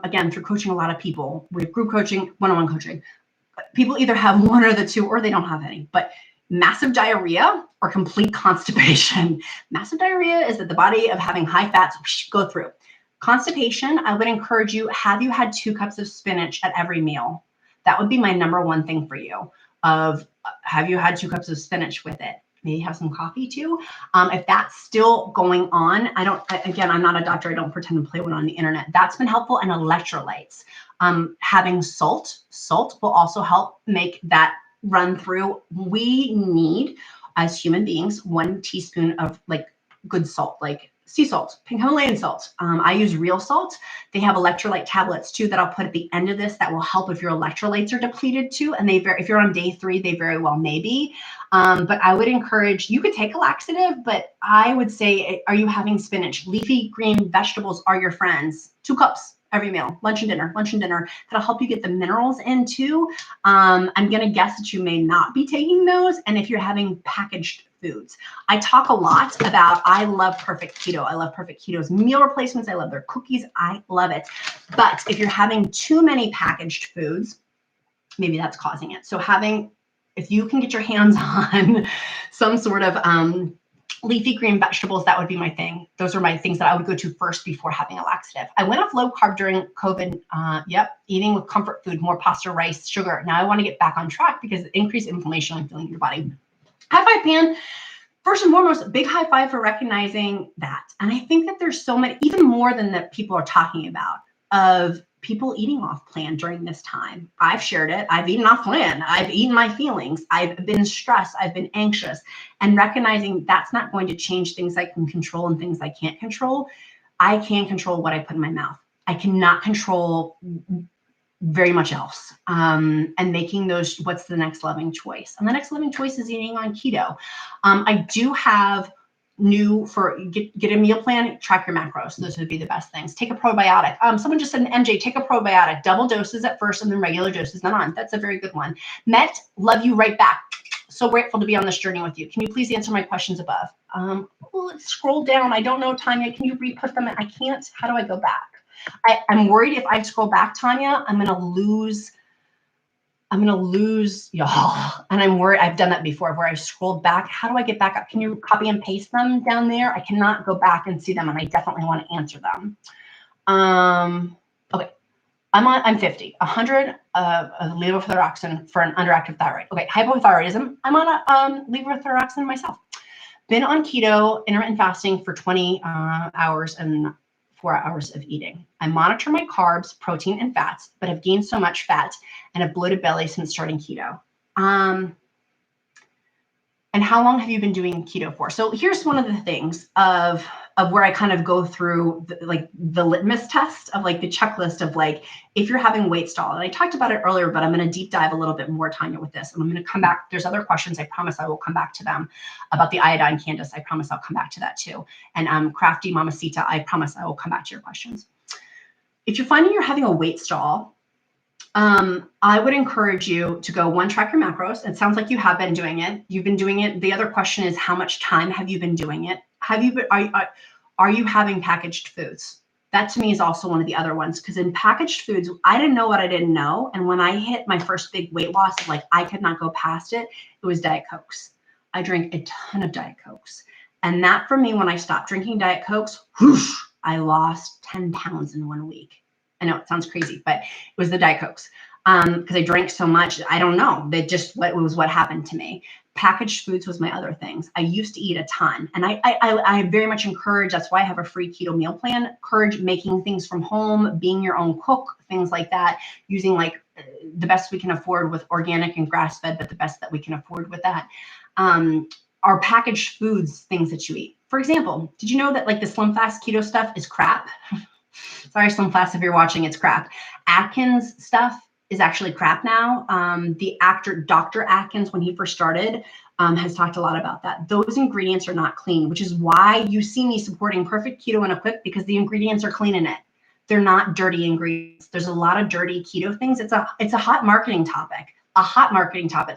again, through coaching a lot of people, we have group coaching, one-on-one coaching, people either have one or the two, or they don't have any, but massive diarrhea or complete constipation. Massive diarrhea is that the body of having high fats go through. Constipation, I would encourage you, have you had 2 cups of spinach at every meal? That would be my number one thing for you. Have you had 2 cups of spinach with it? Maybe have some coffee too. If that's still going on, again, I'm not a doctor. I don't pretend to play one on the internet. That's been helpful. And electrolytes. Having salt will also help make that run through. We need, as human beings, 1 teaspoon of like good salt, like sea salt, pink Himalayan salt. I use real salt. They have electrolyte tablets too that I'll put at the end of this that will help if your electrolytes are depleted too. And if you're on day 3, they very well may be. But I would encourage, you could take a laxative, but I would say, are you having spinach? Leafy green vegetables are your friends. 2 cups every meal, lunch and dinner. That'll help you get the minerals in too. I'm going to guess that you may not be taking those. And if you're having packaged foods, I talk a lot about, I love Perfect Keto. I love Perfect Keto's meal replacements. I love their cookies. I love it. But if you're having too many packaged foods, maybe that's causing it. So if you can get your hands on some sort of leafy green vegetables, that would be my thing. Those are my things that I would go to first before having a laxative. I went off low carb during COVID. Eating with comfort food, more pasta, rice, sugar. Now I want to get back on track because it increased inflammation and feeling in your body. High five, Pan. First and foremost, big high five for recognizing that. And I think that there's so many, even more than that people are talking about, of people eating off plan during this time. I've shared it. I've eaten off plan. I've eaten my feelings. I've been stressed. I've been anxious. And recognizing that's not going to change things I can control and things I can't control. I can control what I put in my mouth. I cannot control very much else. And making those, what's the next loving choice? And the next loving choice is eating on keto. I do have get a meal plan, track your macros. Those would be the best things. Take a probiotic. Someone just said, MJ, take a probiotic, double doses at first and then regular doses then on. That's a very good one. Met, love you right back. So grateful to be on this journey with you. Can you please answer my questions above? Let's scroll down. I don't know, Tanya, can you re-put them in? I can't. How do I go back? I'm worried if I scroll back, Tanya, I'm going to lose y'all. And I'm worried. I've done that before where I scrolled back. How do I get back up? Can you copy and paste them down there? I cannot go back and see them, and I definitely want to answer them. Okay. I'm 50, 100 of levothyroxine for an underactive thyroid. Okay. Hypothyroidism. I'm on a levothyroxine myself. Been on keto, intermittent fasting for 20 hours and 4 hours of eating. I monitor my carbs, protein, and fats, but have gained so much fat and a bloated belly since starting keto. And how long have you been doing keto for? So here's one of the things of where I kind of go through the litmus test of like the checklist of like, if you're having weight stall. And I talked about it earlier, but I'm going to deep dive a little bit more, Tanya, with this. And I'm going to come back. There's other questions. I promise I will come back to them about the iodine, Candace. I promise I'll come back to that too. And Crafty Mamacita, I promise I will come back to your questions. If you're finding you're having a weight stall, I would encourage you to go track your macros. It sounds like you have been doing it. You've been doing it. The other question is, how much time have you been doing it? Are you having packaged foods? That to me is also one of the other ones, because in packaged foods, I didn't know what I didn't know. And when I hit my first big weight loss, like I could not go past it, it was Diet Cokes. I drank a ton of Diet Cokes. And that for me, when I stopped drinking Diet Cokes, whoosh, I lost 10 pounds in 1 week. I know it sounds crazy, but it was the Diet Cokes. Because I drank so much, I don't know. That just what happened to me. Packaged foods was my other things. I used to eat a ton, and I very much encourage. That's why I have a free keto meal plan. Encourage making things from home, being your own cook, things like that. Using like the best we can afford with organic and grass fed, but the best that we can afford with that. Are packaged foods things that you eat? For example, did you know that like the Slim Fast keto stuff is crap? Sorry, Slim Fast, if you're watching, it's crap. Atkins stuff is actually crap now. The actor Dr. Atkins, when he first started, has talked a lot about that. Those ingredients are not clean, which is why you see me supporting Perfect Keto and Equip, because the ingredients are clean in it. They're not dirty ingredients. There's a lot of dirty keto things. It's a hot marketing topic.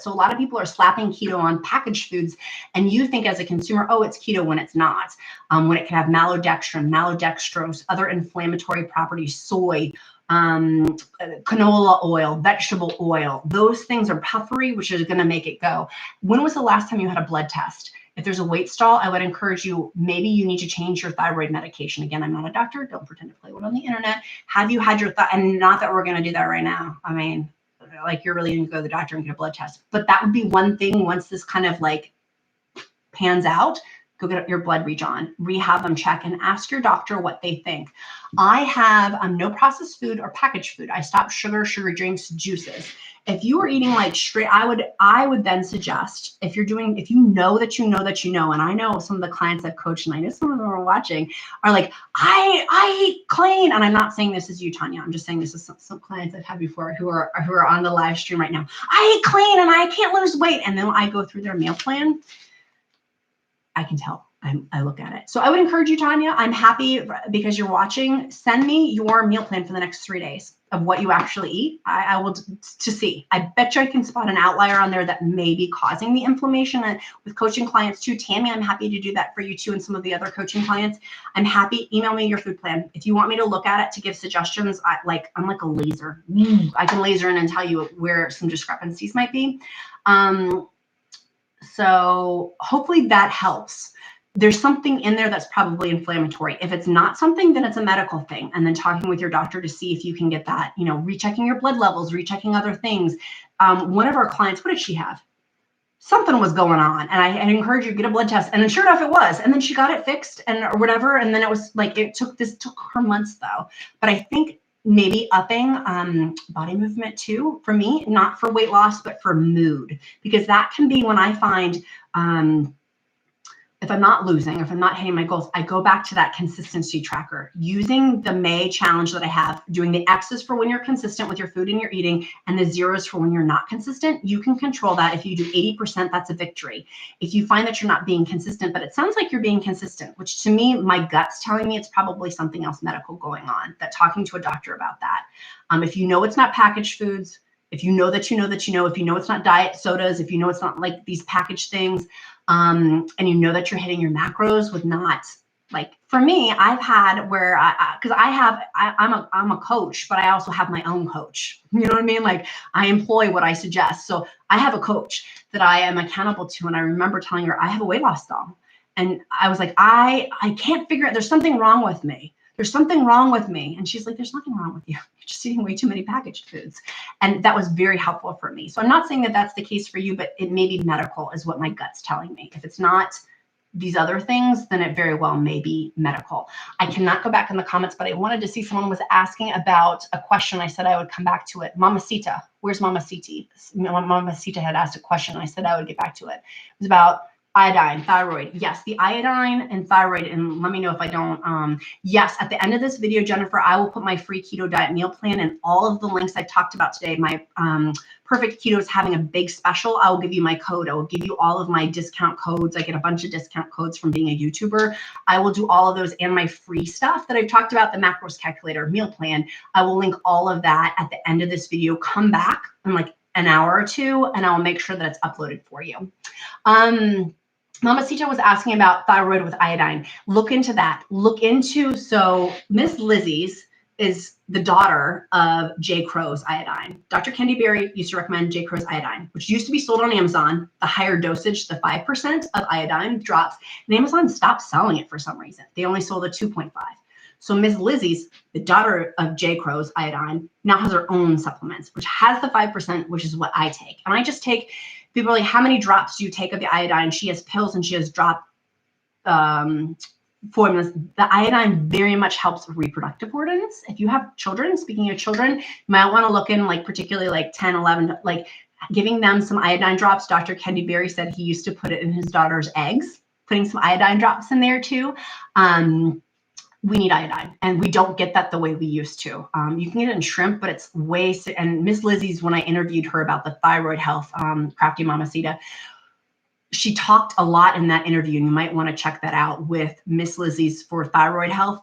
So a lot of people are slapping keto on packaged foods, and you think as a consumer, oh, it's keto, when it's not. When it can have maltodextrin, maltodextrose, other inflammatory properties, soy, canola oil, vegetable oil. Those things are puffery, which is going to make it go. When was the last time you had a blood test? If there's a weight stall, I would encourage you, maybe you need to change your thyroid medication. Again, I'm not a doctor. Don't pretend to play one on the internet. Have you had your and not that we're going to do that right now. I mean, like you're really going to go to the doctor and get a blood test. But that would be one thing once this kind of like pans out. Go get your blood redrawn, rehab them, check, and ask your doctor what they think. I have no processed food or packaged food. I stopped sugar drinks, juices. If you are eating like straight, I would then suggest, if you know that you know, and I know some of the clients I've coached, and I know some of them are watching, are like, I eat clean. And I'm not saying this is you, Tanya. I'm just saying this is some clients I've had before who are on the live stream right now. I eat clean and I can't lose weight. And then I go through their meal plan. I can tell. I look at it. So I would encourage you, Tanya. I'm happy because you're watching. Send me your meal plan for the next 3 days of what you actually eat. I will to see. I bet you I can spot an outlier on there that may be causing the inflammation. And with coaching clients too, Tammy, I'm happy to do that for you too, and some of the other coaching clients. I'm happy. Email me your food plan if you want me to look at it to give suggestions. I'm like a laser. I can laser in and tell you where some discrepancies might be. So hopefully that helps. There's something in there that's probably inflammatory. If it's not something, then it's a medical thing. And then talking with your doctor to see if you can get that, rechecking your blood levels, rechecking other things. One of our clients, what did she have? Something was going on. And I encourage you to get a blood test. And then sure enough, it was. And then she got it fixed or whatever. And then it was like, it took her months though. But I think maybe upping body movement too, for me, not for weight loss, but for mood, because that can be when I find if I'm not losing, if I'm not hitting my goals, I go back to that consistency tracker using the May challenge that I have, doing the X's for when you're consistent with your food and your eating, and the zeros for when you're not consistent. You can control that. If you do 80%, that's a victory. If you find that you're not being consistent, but it sounds like you're being consistent, which to me, my gut's telling me it's probably something else medical going on, that talking to a doctor about that. If you know it's not packaged foods, if you know that you know that you know, if you know it's not diet sodas, if you know it's not like these packaged things, and you know that you're hitting your macros with not, like for me, I've had where because I'm a coach, but I also have my own coach. You know what I mean? Like I employ what I suggest. So I have a coach that I am accountable to. And I remember telling her I have a weight loss doll. And I was like, I can't figure it. There's something wrong with me. There's something wrong with me. And she's like, there's nothing wrong with you. You're just eating way too many packaged foods. And that was very helpful for me. So I'm not saying that that's the case for you, but it may be medical is what my gut's telling me. If it's not these other things, then it very well may be medical. I cannot go back in the comments, but I wanted to see someone was asking about a question. I said I would come back to it. Mamacita, where's Mamacita? Mamacita had asked a question. I said I would get back to it. It was about iodine, thyroid. Yes, the iodine and thyroid. And let me know if I don't. Yes, at the end of this video, Jennifer, I will put my free keto diet meal plan and all of the links I talked about today. My Perfect Keto is having a big special. I will give you my code. I will give you all of my discount codes. I get a bunch of discount codes from being a YouTuber. I will do all of those and my free stuff that I've talked about, the macros calculator, meal plan. I will link all of that at the end of this video. Come back in like an hour or two, and I'll make sure that it's uploaded for you. Mamacita was asking about thyroid with iodine. Look into that. So Miss Lizzie's is the daughter of J. Crow's iodine. Dr. Kendi Berry used to recommend J. Crow's iodine, which used to be sold on Amazon, the higher dosage, the 5% of iodine drops, and Amazon stopped selling it for some reason. They only sold the 2.5. So Miss Lizzie's, the daughter of J. Crow's iodine, now has her own supplements, which has the 5%, which is what I take. And I just take, people are like, how many drops do you take of the iodine? She has pills and she has drop formulas. The iodine very much helps reproductive organs. If you have children, speaking of children, you might want to look in like particularly like 10, 11, like giving them some iodine drops. Dr. Kendi Berry said he used to put it in his daughter's eggs, putting some iodine drops in there too. We need iodine, and we don't get that the way we used to. You can get it in shrimp, but it's and Miss Lizzie's, when I interviewed her about the thyroid health, Crafty Mamacita, she talked a lot in that interview, and you might want to check that out with Miss Lizzie's for thyroid health,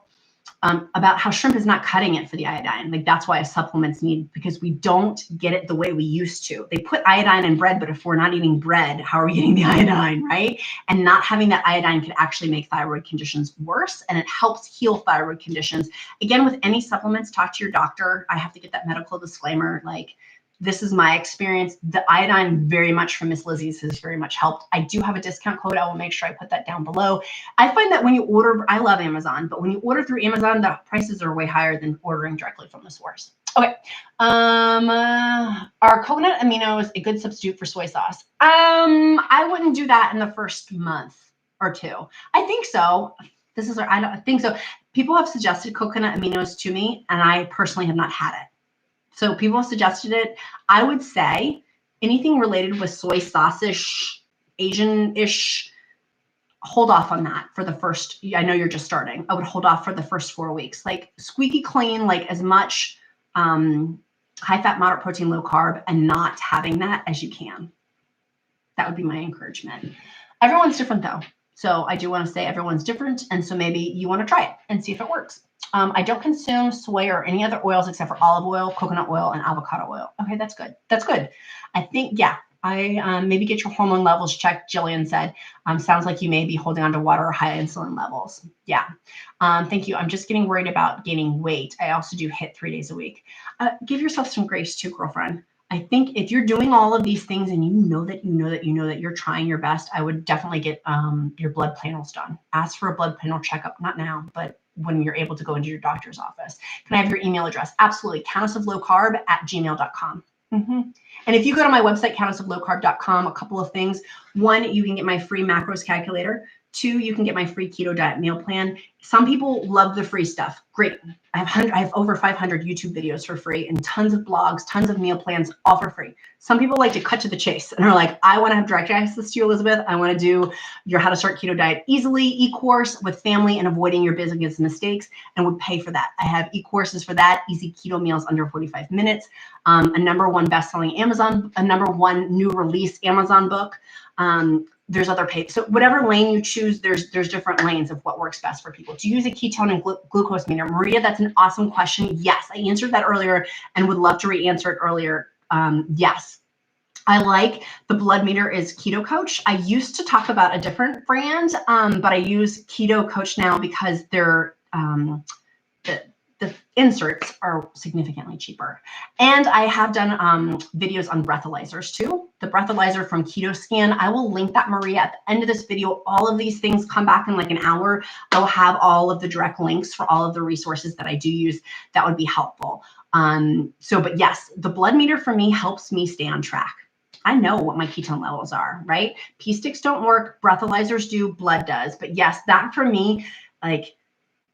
about how shrimp is not cutting it for the iodine. Like that's why supplements need, because we don't get it the way we used to. They put iodine in bread, but if we're not eating bread, how are we getting the iodine, right? And not having that iodine could actually make thyroid conditions worse, and it helps heal thyroid conditions. Again, with any supplements, talk to your doctor. I have to get that medical disclaimer, like, this is my experience. The iodine very much from Miss Lizzie's has very much helped. I do have a discount code. I will make sure I put that down below. I find that when you order, I love Amazon, but when you order through Amazon, the prices are way higher than ordering directly from the source. Okay. Are coconut aminos a good substitute for soy sauce? I wouldn't do that in the first month or two. I think so. I don't think so. People have suggested coconut aminos to me, and I personally have not had it. So people have suggested it. I would say anything related with soy sauce-ish, Asian-ish, hold off on that for the first, I know you're just starting. I would hold off for the first 4 weeks. Like squeaky clean, like as much high fat, moderate protein, low carb, and not having that as you can. That would be my encouragement. Everyone's different though. So I do want to say everyone's different. And so maybe you want to try it and see if it works. I don't consume soy or any other oils except for olive oil, coconut oil, and avocado oil. Okay, that's good. That's good. I think, yeah, maybe get your hormone levels checked, Jillian said. Sounds like you may be holding on to water or high insulin levels. Yeah. Thank you. I'm just getting worried about gaining weight. I also do HIIT 3 days a week. Give yourself some grace too, girlfriend. I think if you're doing all of these things and you know that you're trying your best, I would definitely get your blood panels done. Ask for a blood panel checkup, not now, but when you're able to go into your doctor's office. Can I have your email address? Absolutely. countessoflowcarb@gmail.com. And if you go to my website, countessoflowcarb.com, a couple of things. 1, you can get my free macros calculator. 2, you can get my free keto diet meal plan. Some people love the free stuff. Great. I have over 500 YouTube videos for free and tons of blogs, tons of meal plans, all for free. Some people like to cut to the chase and are like, I want to have direct access to you, Elizabeth. I want to do your How to Start Keto Diet Easily e-course with family and avoiding your biggest mistakes, and would pay for that. I have e-courses for that, easy keto meals under 45 minutes, a #1 best-selling Amazon, a #1 new release Amazon book. There's other paid. So whatever lane you choose, there's different lanes of what works best for people. To use a ketone and glucose meter. Maria, that's an awesome question. Yes, I answered that earlier and would love to re-answer it earlier. Yes. I like the blood meter is Keto Coach. I used to talk about a different brand, but I use Keto Coach now because they're the inserts are significantly cheaper. And I have done videos on breathalyzers too. The breathalyzer from KetoScan, I will link that, Maria, at the end of this video. All of these things come back in like an hour. I'll have all of the direct links for all of the resources that I do use. That would be helpful. But yes, the blood meter for me helps me stay on track. I know what my ketone levels are, right? Pee sticks don't work, breathalyzers do, blood does. But yes, that for me, like,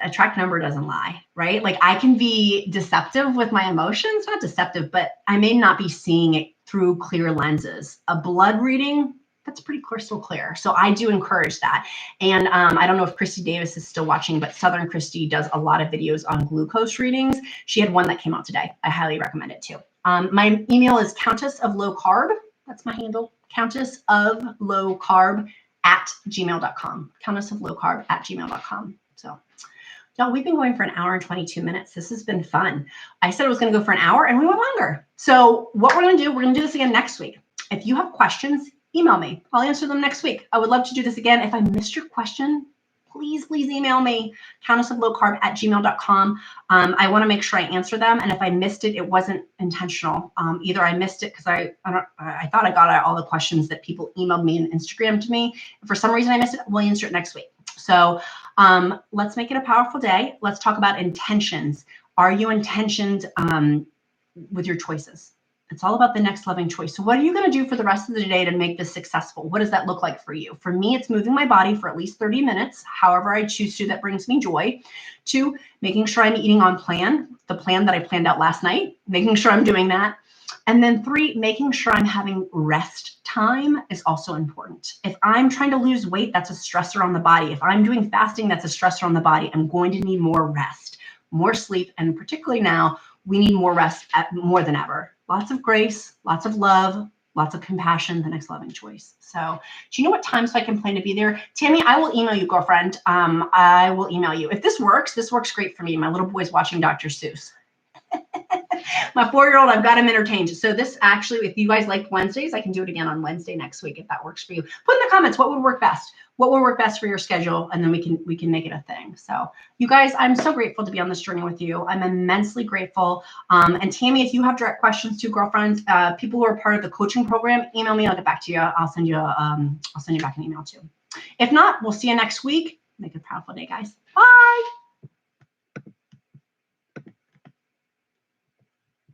a track number doesn't lie, right? Like I can be deceptive with my emotions, not deceptive, but I may not be seeing it through clear lenses. A blood reading, that's pretty crystal clear. So I do encourage that. And I don't know if Christy Davis is still watching, but Southern Christy does a lot of videos on glucose readings. She had one that came out today. I highly recommend it too. My email is countessoflowcarb. That's my handle, countessoflowcarb@gmail.com, countessoflowcarb@gmail.com. So y'all, we've been going for an hour and 22 minutes. This has been fun. I said I was going to go for an hour and we went longer. So what we're going to do, we're going to do this again next week. If you have questions, email me. I'll answer them next week. I would love to do this again. If I missed your question, please email me, countessoflowcarb@gmail.com. I want to make sure I answer them. And if I missed it, it wasn't intentional. Either I missed it because I thought I got all the questions that people emailed me and Instagrammed to me. If for some reason I missed it, we'll answer it next week. So let's make it a powerful day. Let's talk about intentions. Are you intentioned with your choices? It's all about the next loving choice. So what are you going to do for the rest of the day to make this successful? What does that look like for you? For me, it's moving my body for at least 30 minutes, however I choose to, that brings me joy. 2, making sure I'm eating on plan, the plan that I planned out last night, making sure I'm doing that. And then 3, making sure I'm having rest time is also important. If I'm trying to lose weight, that's a stressor on the body. If I'm doing fasting, that's a stressor on the body. I'm going to need more rest, more sleep, and particularly now, we need more rest more than ever. Lots of grace, lots of love, lots of compassion, the next loving choice. So do you know what time so I can plan to be there? Tammy, I will email you, girlfriend. I will email you. If this works great for me. My little boy's watching Dr. Seuss. My 4-year-old, I've got him entertained. So this actually, if you guys liked Wednesdays, I can do it again on Wednesday next week if that works for you. Put in the comments what would work best. What will work best for your schedule, and then we can make it a thing. So you guys, I'm so grateful to be on this journey with you. I'm immensely grateful. And Tammy, if you have direct questions too, girlfriends, people who are part of the coaching program, email me. I'll get back to you. I'll send you back an email too. If not, we'll see you next week. Make it a powerful day, guys. Bye.